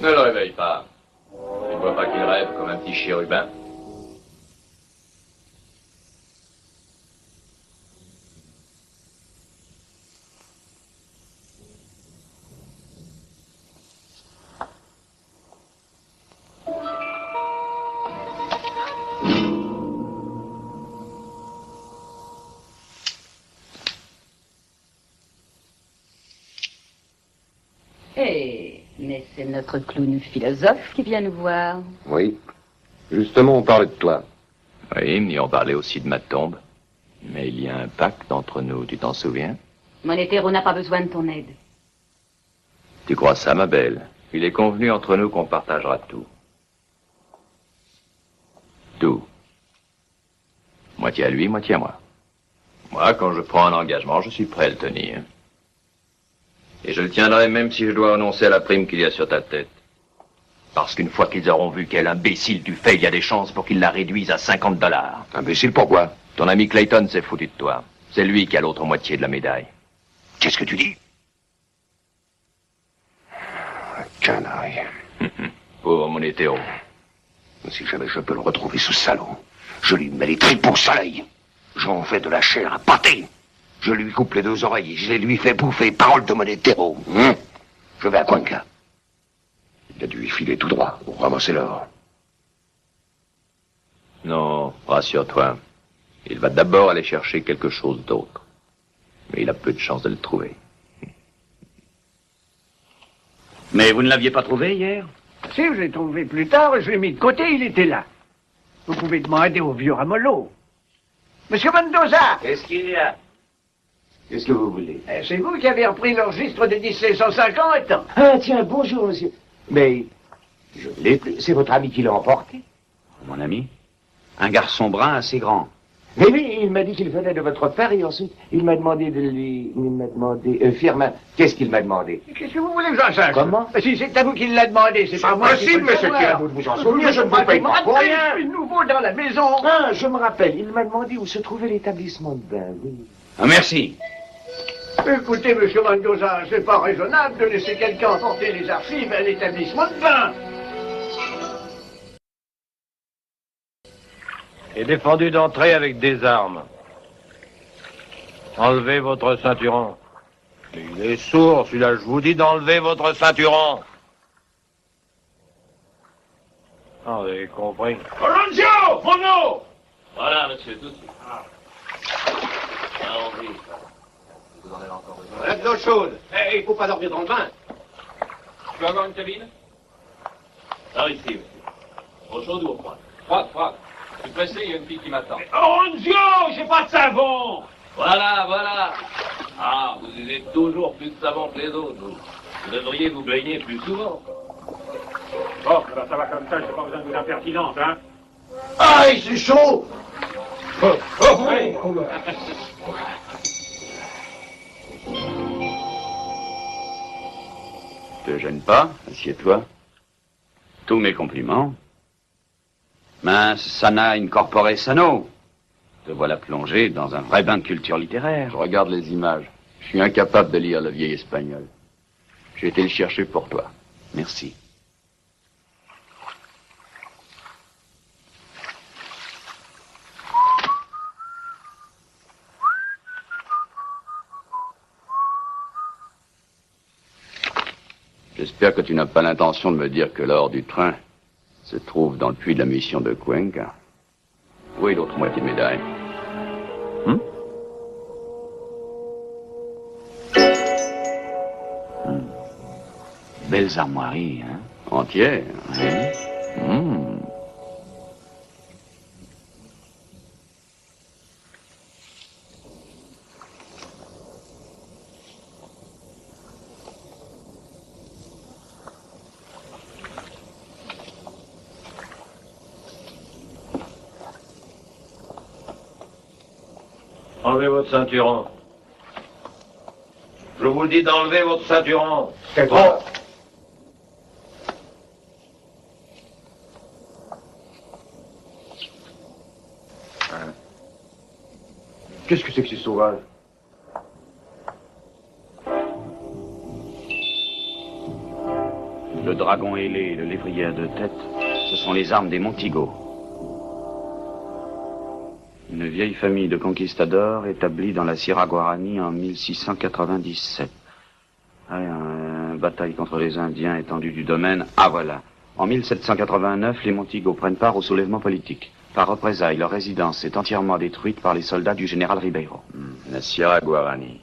Speaker 2: Ne le réveille pas. Tu ne vois pas qu'il rêve comme un petit chérubin?
Speaker 10: Mais c'est notre clown philosophe qui vient nous voir.
Speaker 6: Oui. Justement, on parlait de toi.
Speaker 2: Oui, mais on parlait aussi de ma tombe. Mais il y a un pacte entre nous, tu t'en souviens?
Speaker 10: Monétéro n'a pas besoin de ton aide.
Speaker 2: Tu crois ça, ma belle? Il est convenu entre nous qu'on partagera tout. Tout. Moitié à lui, moitié à moi. Moi, quand je prends un engagement, je suis prêt à le tenir. Et je le tiendrai même si je dois renoncer à la prime qu'il y a sur ta tête. Parce qu'une fois qu'ils auront vu quel imbécile tu fais, il y a des chances pour qu'ils la réduisent à 50 $.
Speaker 6: Imbécile, pourquoi?
Speaker 2: Ton ami Clayton s'est foutu de toi. C'est lui qui a l'autre moitié de la médaille.
Speaker 6: Qu'est-ce que tu dis? Canaille.
Speaker 2: Pauvre Monétéro.
Speaker 6: Si jamais je peux le retrouver, ce salaud, je lui mets les tripes au soleil. J'en fais de la chair à pâté. Je lui coupe les 2 oreilles et je les lui fais bouffer. Parole de Monétero. Je vais à Cuenca. Il a dû y filer tout droit pour ramasser l'or.
Speaker 2: Non, rassure-toi. Il va d'abord aller chercher quelque chose d'autre. Mais il a peu de chance de le trouver.
Speaker 9: Mais vous ne l'aviez pas trouvé hier?
Speaker 11: Si, je l'ai trouvé plus tard, je l'ai mis de côté, il était là. Vous pouvez demander au vieux Ramolo. Monsieur Mendoza!
Speaker 13: Qu'est-ce qu'il y a? Qu'est-ce que vous voulez?
Speaker 11: C'est vous qui avez repris le registre de 1750.
Speaker 13: Ah, tiens, bonjour, monsieur. Mais, je ne l'ai plus. C'est votre ami qui l'a emporté.
Speaker 9: Mon ami? Un garçon brun assez grand.
Speaker 13: Mais oui, il m'a dit qu'il venait de votre père et ensuite, il m'a demandé de lui... Il m'a demandé... Firmin, qu'est-ce qu'il m'a demandé?
Speaker 11: Qu'est-ce que vous voulez que j'en sache?
Speaker 13: Comment?
Speaker 11: Si c'est à vous qui l'a demandé, c'est pas moi qui peux
Speaker 13: Possible,
Speaker 11: le
Speaker 13: monsieur
Speaker 11: savoir.
Speaker 13: Tirabeau, de vous en souvenir, je ne vous paye pas pour rien.
Speaker 11: Je suis nouveau dans la maison.
Speaker 13: Ah, je me rappelle, il m'a demandé où se trouvait l'établissement de bain, oui.
Speaker 9: Ah, merci.
Speaker 11: Écoutez, monsieur Mendoza, c'est pas raisonnable de laisser quelqu'un emporter les archives à l'établissement de bain.
Speaker 5: Est défendu d'entrer avec des armes. Enlevez votre ceinturon. Il est sourd, celui-là, je vous dis d'enlever votre ceinturon. Ah, vous avez compris.
Speaker 7: Oronzio, mon nom!
Speaker 14: Voilà, monsieur, tout de suite. Allons-y. Vous en avez encore besoin.
Speaker 7: Voilà de l'eau chaude. Eh, il faut pas dormir dans le bain.
Speaker 14: Je peux avoir une cabine? Par ici, monsieur. Eau chaude ou eau froide? Froide, froide. Je suis pressé, il y a une fille qui m'attend.
Speaker 7: Oronzio, j'ai pas de savon!
Speaker 14: Voilà, voilà. Ah, vous usez toujours plus de savon que les autres, vous. Vous devriez vous baigner plus souvent.
Speaker 7: Bon, alors ça va comme ça, j'ai pas besoin de vous impertinente, hein?
Speaker 6: Aïe, c'est chaud!
Speaker 7: Oui.
Speaker 2: Te gêne pas, assieds-toi. Tous mes compliments. Mince sana incorpore sano. Te voilà plongé dans un vrai bain de culture littéraire. Je regarde les images. Je suis incapable de lire le vieil espagnol. J'ai été le chercher pour toi. Merci. J'espère que tu n'as pas l'intention de me dire que l'or du train se trouve dans le puits de la mission de Cuenca. Où est l'autre moitié médaille? Belles armoiries, hein? Entières, hein?
Speaker 5: Enlevez votre ceinturon. Je vous dis d'enlever votre ceinturon. C'est trop.
Speaker 6: Qu'est-ce que c'est que ces sauvages?
Speaker 9: Le dragon ailé et le lévrier à 2 têtes, ce sont les armes des Montigo. Une vieille famille de conquistadors établie dans la Sierra Guarani en 1697. Une bataille contre les Indiens étendue du domaine. Ah voilà. En 1789, les Montigo prennent part au soulèvement politique. Par représailles, leur résidence est entièrement détruite par les soldats du général Ribeiro.
Speaker 2: La Sierra Guarani.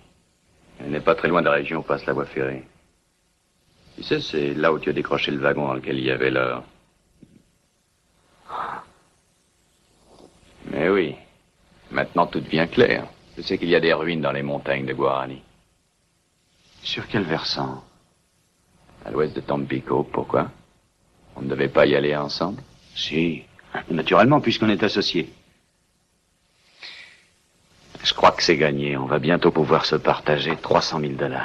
Speaker 2: Elle n'est pas très loin de la région où passe la voie ferrée. Tu sais, c'est là où tu as décroché le wagon dans lequel il y avait l'or. Mais oui. Maintenant, tout devient clair. Je sais qu'il y a des ruines dans les montagnes de Guarani.
Speaker 9: Sur quel versant?
Speaker 2: À l'ouest de Tampico, pourquoi? On ne devait pas y aller ensemble?
Speaker 9: Si, naturellement, puisqu'on est associés. Je crois que c'est gagné. On va bientôt pouvoir se partager 300 000 $.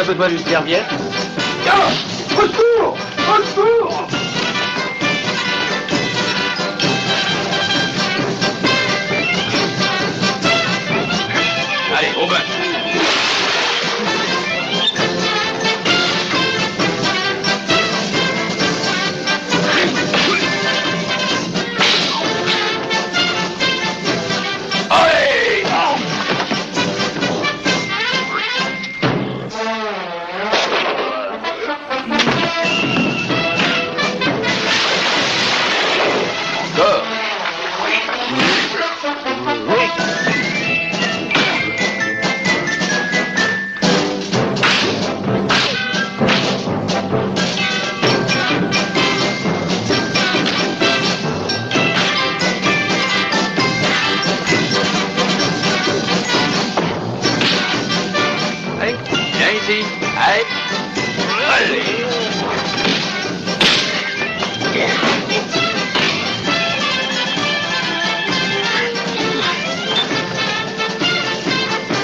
Speaker 13: besoin d'une serviette?
Speaker 7: Ah, au secours! Au secours!
Speaker 9: Allez, au bain.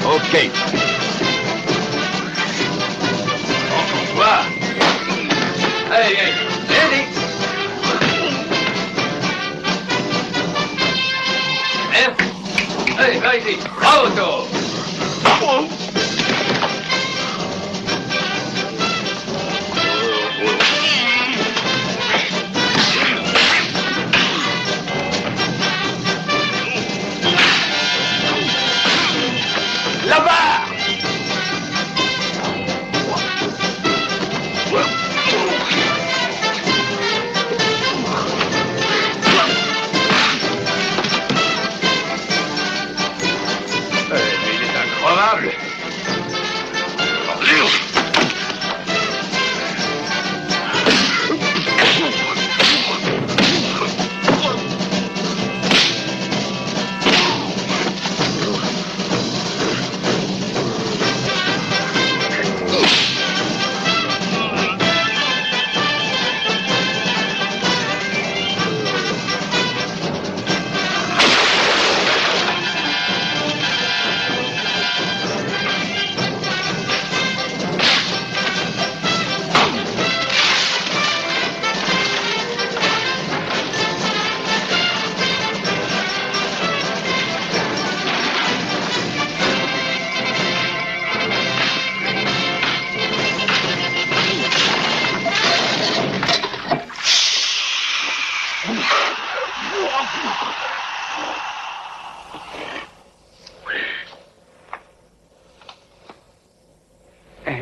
Speaker 9: Ok. Voilà. Allez, allez, allez. Allez, allez, ici. Bravo, Toro. Là-bas! Mais il est incroyable!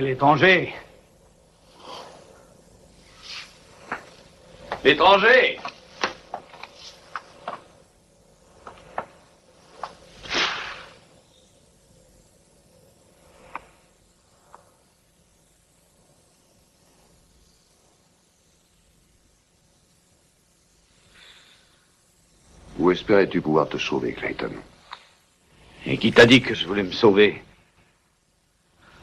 Speaker 1: L'étranger.
Speaker 9: L'étranger!
Speaker 6: Où espérais-tu pouvoir te sauver, Clayton?
Speaker 9: Et qui t'a dit que je voulais me sauver?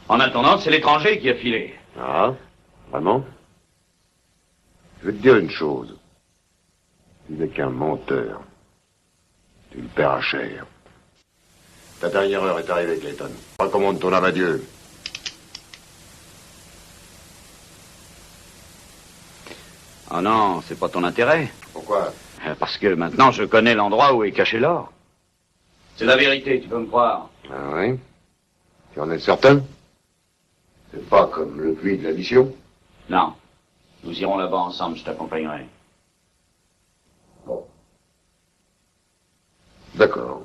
Speaker 9: En attendant, c'est l'étranger qui a filé.
Speaker 6: Ah, vraiment? Je vais te dire une chose. Tu n'es qu'un menteur. Tu le paieras cher. Ta dernière heure est arrivée, Clayton. Recommande ton âme à Dieu.
Speaker 9: Oh non, c'est pas ton intérêt.
Speaker 6: Pourquoi?
Speaker 9: Parce que maintenant, je connais l'endroit où est caché l'or. C'est la vérité, tu peux me croire.
Speaker 6: Ah oui? Tu en es certain? C'est pas comme le puits de la mission?
Speaker 9: Non. Nous irons là-bas ensemble, je t'accompagnerai.
Speaker 6: Bon. D'accord.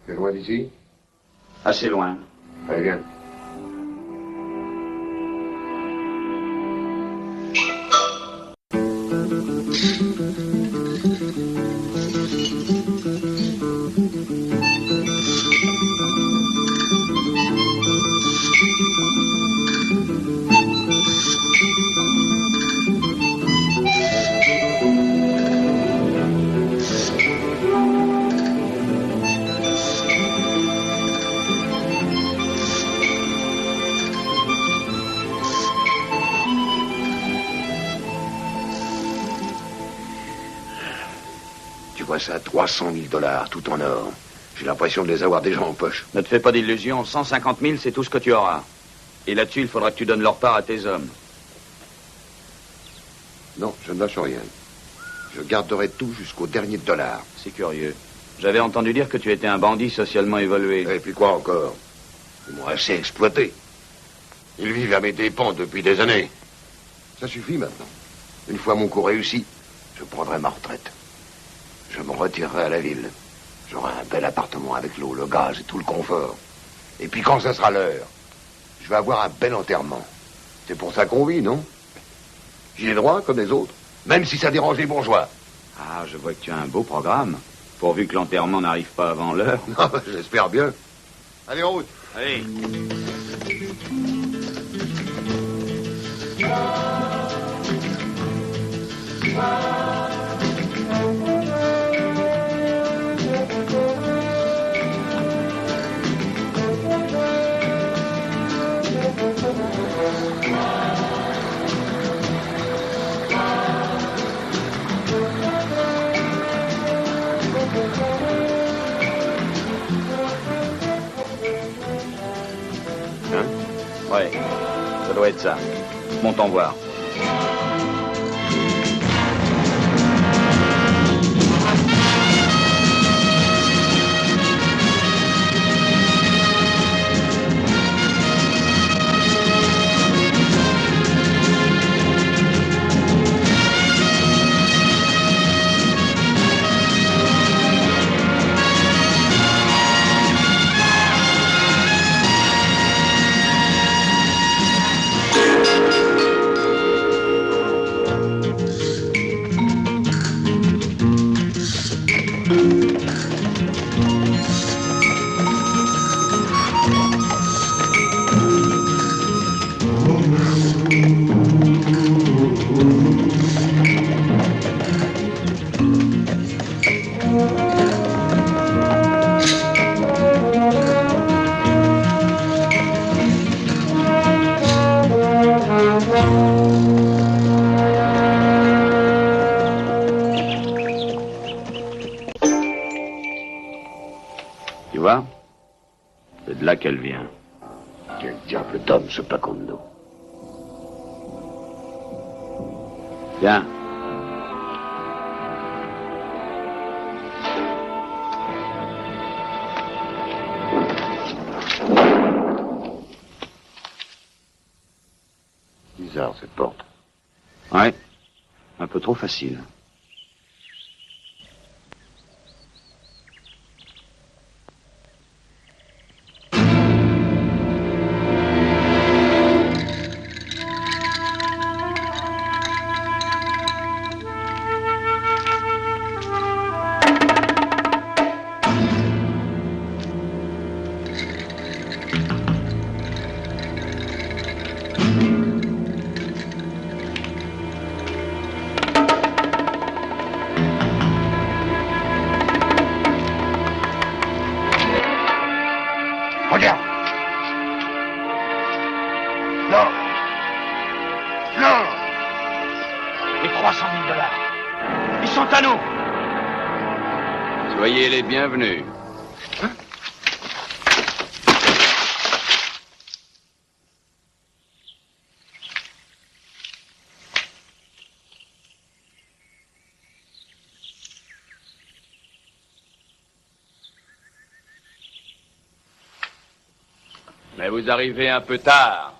Speaker 6: C'est loin d'ici?
Speaker 9: Assez loin.
Speaker 6: Très bien. Tu vois ça, 300 000 $, tout en or. J'ai l'impression de les avoir déjà en poche.
Speaker 9: Ne te fais pas d'illusions, 150 000, c'est tout ce que tu auras. Et là-dessus, il faudra que tu donnes leur part à tes hommes.
Speaker 6: Non, je ne lâche rien. Je garderai tout jusqu'au dernier dollar.
Speaker 9: C'est curieux. J'avais entendu dire que tu étais un bandit socialement évolué.
Speaker 6: Et puis quoi encore? Ils m'ont assez exploité. Ils vivent à mes dépens depuis des années. Ça suffit maintenant. Une fois mon coup réussi, je prendrai ma retraite. Je me retirerai à la ville. J'aurai un bel appartement avec l'eau, le gaz et tout le confort. Et puis quand ça sera l'heure, je vais avoir un bel enterrement. C'est pour ça qu'on vit, non? J'y ai droit, comme les autres, même si ça dérange les bourgeois.
Speaker 9: Ah, je vois que tu as un beau programme. Pourvu que l'enterrement n'arrive pas avant l'heure.
Speaker 6: Non, j'espère bien. Allez, en route.
Speaker 9: Allez. Ouais, ça doit être ça. Montons voir. Tu vois? C'est de là qu'elle vient.
Speaker 6: Quel diable d'homme, ce Pacondo.
Speaker 9: Viens.
Speaker 6: Bizarre, cette porte.
Speaker 9: Ouais. Un peu trop facile.
Speaker 6: Regarde. Non. Non.
Speaker 7: Les 300 000 $. Ils sont à nous.
Speaker 2: Soyez les bienvenus. Mais vous arrivez un peu tard.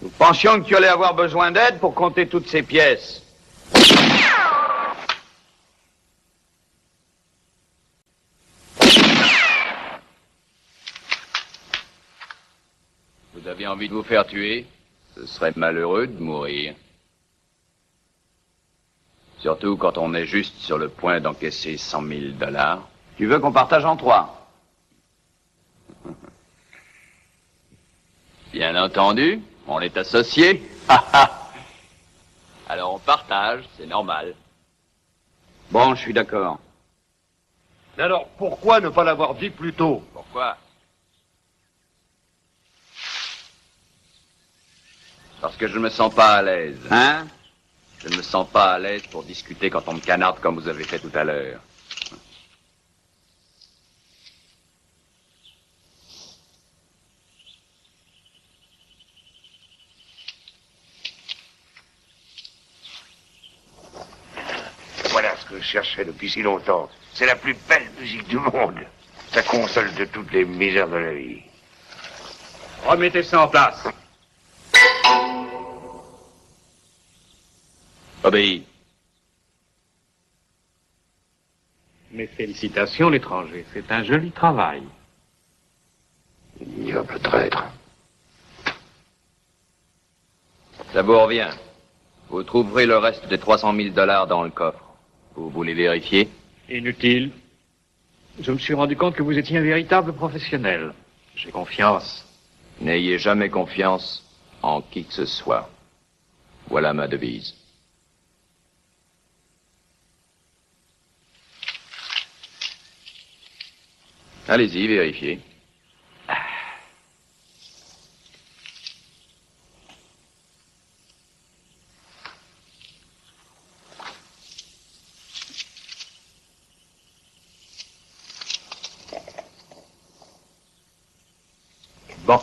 Speaker 9: Nous pensions que tu allais avoir besoin d'aide pour compter toutes ces pièces.
Speaker 2: Vous avez envie de vous faire tuer? Ce serait malheureux de mourir. Surtout quand on est juste sur le point d'encaisser 100 000 $.
Speaker 9: Tu veux qu'on partage en 3?
Speaker 2: Bien entendu, on est associés. Alors on partage, c'est normal.
Speaker 9: Bon, je suis d'accord.
Speaker 6: Mais alors, pourquoi ne pas l'avoir dit plus tôt?
Speaker 2: Pourquoi? Parce que je ne me sens pas à l'aise. Hein? Je ne me sens pas à l'aise pour discuter quand on me canarde comme vous avez fait tout à l'heure.
Speaker 6: Voilà ce que je cherchais depuis si longtemps. C'est la plus belle musique du monde. Ça console de toutes les misères de la vie.
Speaker 14: Remettez ça en place.
Speaker 2: Obéis.
Speaker 12: Mes félicitations, l'étranger. C'est un joli travail.
Speaker 6: Ignoble traître.
Speaker 2: Ça vous revient. Vous trouverez le reste des 300 000 $ dans le coffre. Vous voulez vérifier?
Speaker 12: Inutile. Je me suis rendu compte que vous étiez un véritable professionnel. J'ai confiance.
Speaker 2: N'ayez jamais confiance en qui que ce soit. Voilà ma devise. Allez-y, vérifiez.
Speaker 12: Bon.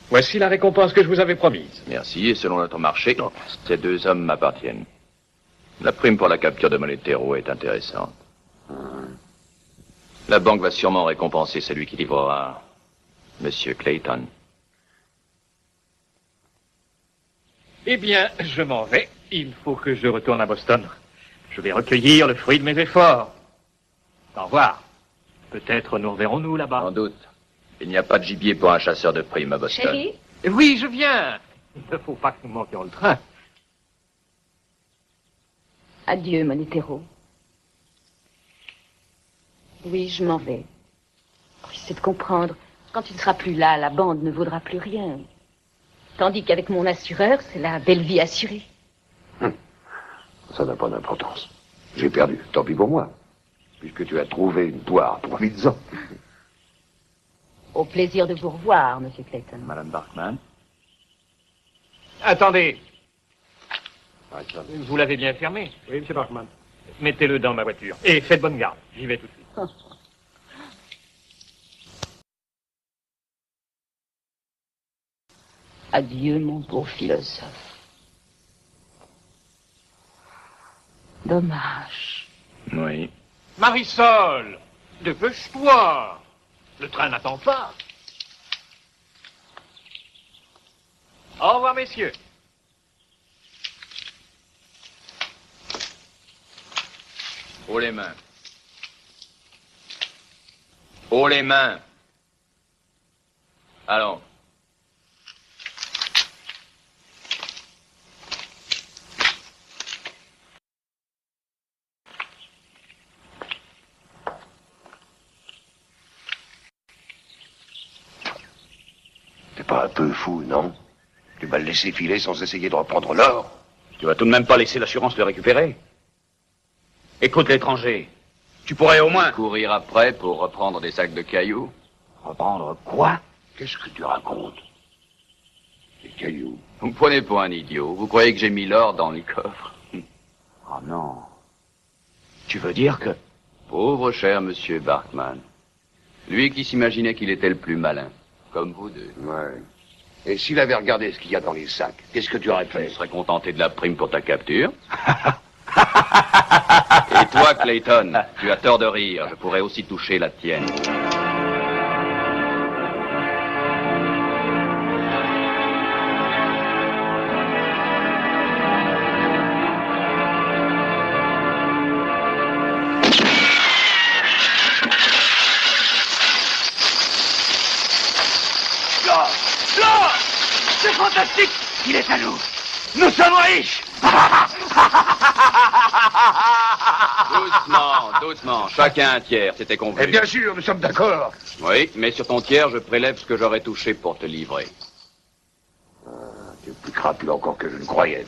Speaker 12: Voici la récompense que je vous avais promise.
Speaker 2: Merci, et selon notre marché, ces deux hommes m'appartiennent. La prime pour la capture de Monetero est intéressante. La banque va sûrement récompenser celui qui livrera Monsieur Clayton.
Speaker 12: Eh bien, je m'en vais. Il faut que je retourne à Boston. Je vais recueillir le fruit de mes efforts. Au revoir. Peut-être nous reverrons-nous là-bas.
Speaker 2: Sans doute. Il n'y a pas de gibier pour un chasseur de primes à Boston.
Speaker 10: Chérie?
Speaker 12: Oui, je viens. Il ne faut pas que nous manquions le train.
Speaker 10: Adieu, Monetero. Oui, je m'en vais. J'essaie de comprendre. Quand tu ne seras plus là, la bande ne vaudra plus rien. Tandis qu'avec mon assureur, c'est la belle vie assurée.
Speaker 6: Ça n'a pas d'importance. J'ai perdu, tant pis pour moi. Puisque tu as trouvé une poire, profites-en.
Speaker 10: Au plaisir de vous revoir, Monsieur Clayton.
Speaker 2: Madame Barkman.
Speaker 12: Attendez. Vous l'avez bien fermé? Oui, Monsieur Barkman. Mettez-le dans ma voiture. Et faites bonne garde. J'y vais tout de suite.
Speaker 10: Adieu, mon beau philosophe. Dommage.
Speaker 2: Oui.
Speaker 12: Marisol, dépêche-toi. Le train n'attend pas. Au revoir, messieurs.
Speaker 2: Haut les mains. Haut les mains. Allons.
Speaker 6: T'es pas un peu fou, non? Tu vas le laisser filer sans essayer de reprendre l'or?
Speaker 9: Tu vas tout de même pas laisser l'assurance le récupérer? Écoute, l'étranger, tu pourrais au moins...
Speaker 2: Courir après pour reprendre des sacs de cailloux?
Speaker 6: Reprendre quoi? Qu'est-ce que tu racontes? Des cailloux?
Speaker 2: Vous me prenez pour un idiot. Vous croyez que j'ai mis l'or dans le coffre?
Speaker 9: Oh non. Tu veux dire que...
Speaker 2: Pauvre cher monsieur Barkman. Lui qui s'imaginait qu'il était le plus malin. Comme vous deux.
Speaker 6: Ouais. Et s'il avait regardé ce qu'il y a dans les sacs, qu'est-ce que tu aurais fait?
Speaker 2: Je serais contenté de la prime pour ta capture. Et toi, Clayton, tu as tort de rire. Je pourrais aussi toucher la tienne.
Speaker 7: Là! C'est fantastique! Il est à nous! Nous sommes riches!
Speaker 2: Doucement, doucement. Chacun un tiers, c'était convenu.
Speaker 6: Eh bien sûr, nous sommes d'accord.
Speaker 2: Oui, mais sur ton tiers, je prélève ce que j'aurais touché pour te livrer.
Speaker 6: Tu es plus crapule encore que je ne croyais.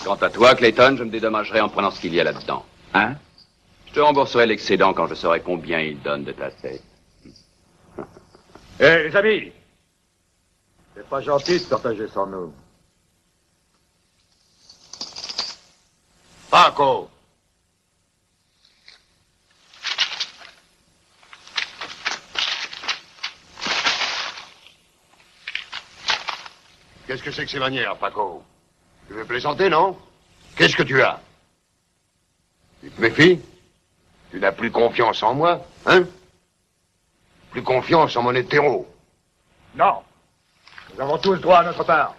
Speaker 2: Quant à toi, Clayton, je me dédommagerai en prenant ce qu'il y a là-dedans.
Speaker 9: Hein?
Speaker 2: Je te rembourserai l'excédent quand je saurai combien il donne de ta tête.
Speaker 3: Hé, les amis! C'est pas gentil de partager sans nous. Paco!
Speaker 6: Qu'est-ce que c'est que ces manières, Paco? Tu veux plaisanter, non? Qu'est-ce que tu as? Tu te méfies? Tu n'as plus confiance en moi, hein? Plus confiance en mon hétéro?
Speaker 3: Non. Nous avons tous droit à notre part.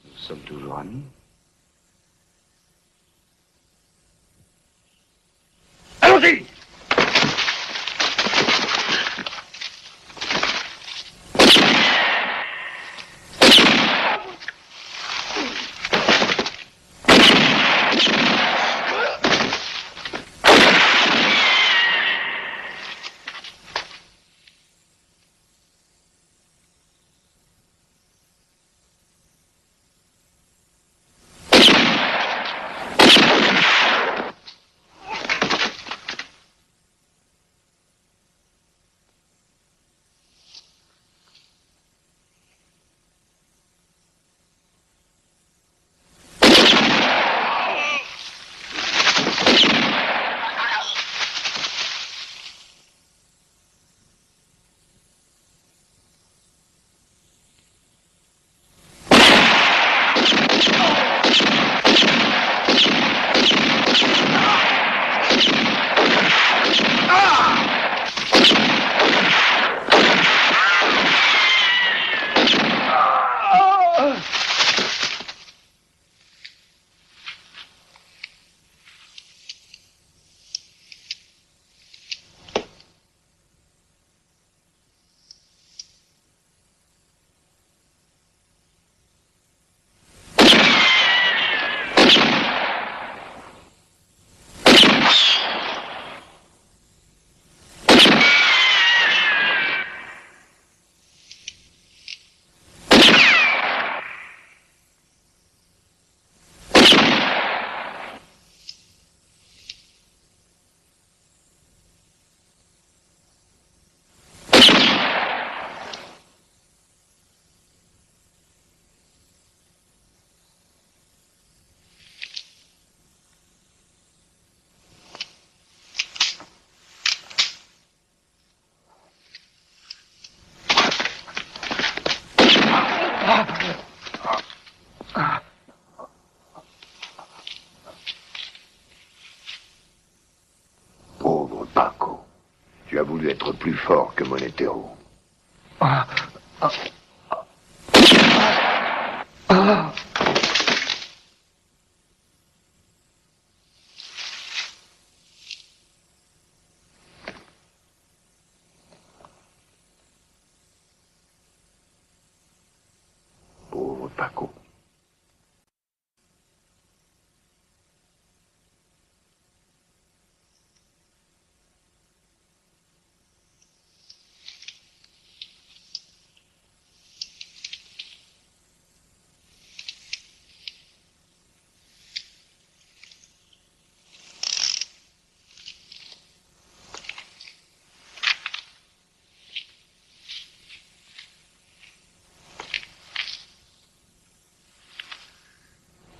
Speaker 2: Nous sommes toujours amis.
Speaker 3: Allons-y!
Speaker 6: Pauvre Paco. Tu as voulu être plus fort que mon hétéro. Pauvre Paco.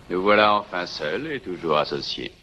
Speaker 2: Nous voilà enfin seuls et toujours associés.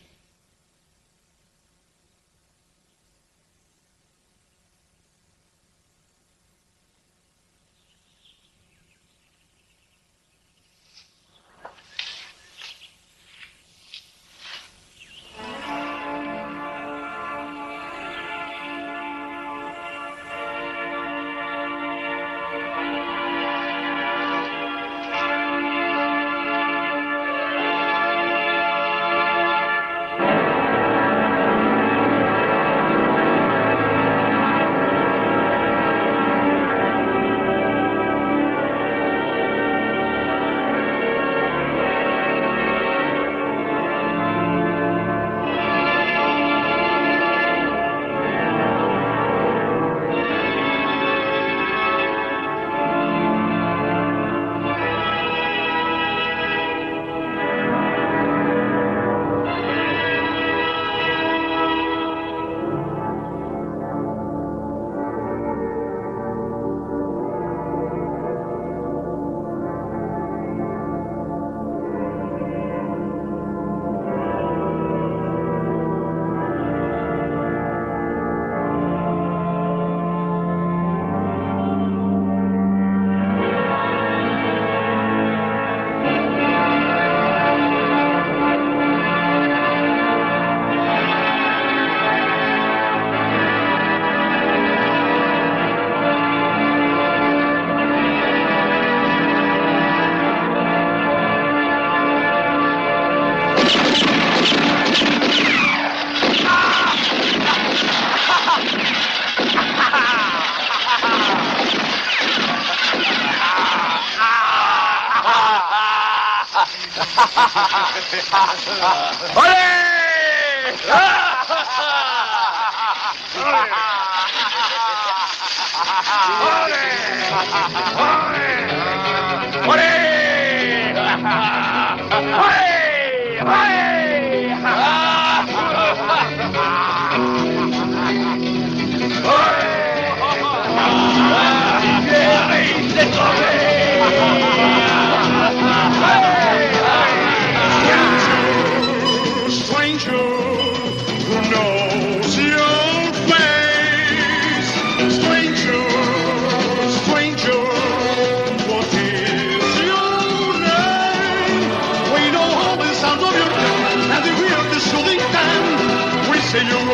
Speaker 15: Stranger who knows your face. Stranger, stranger, what is your name? We know all the sounds of your tongue and the way of the shooting time. We say you're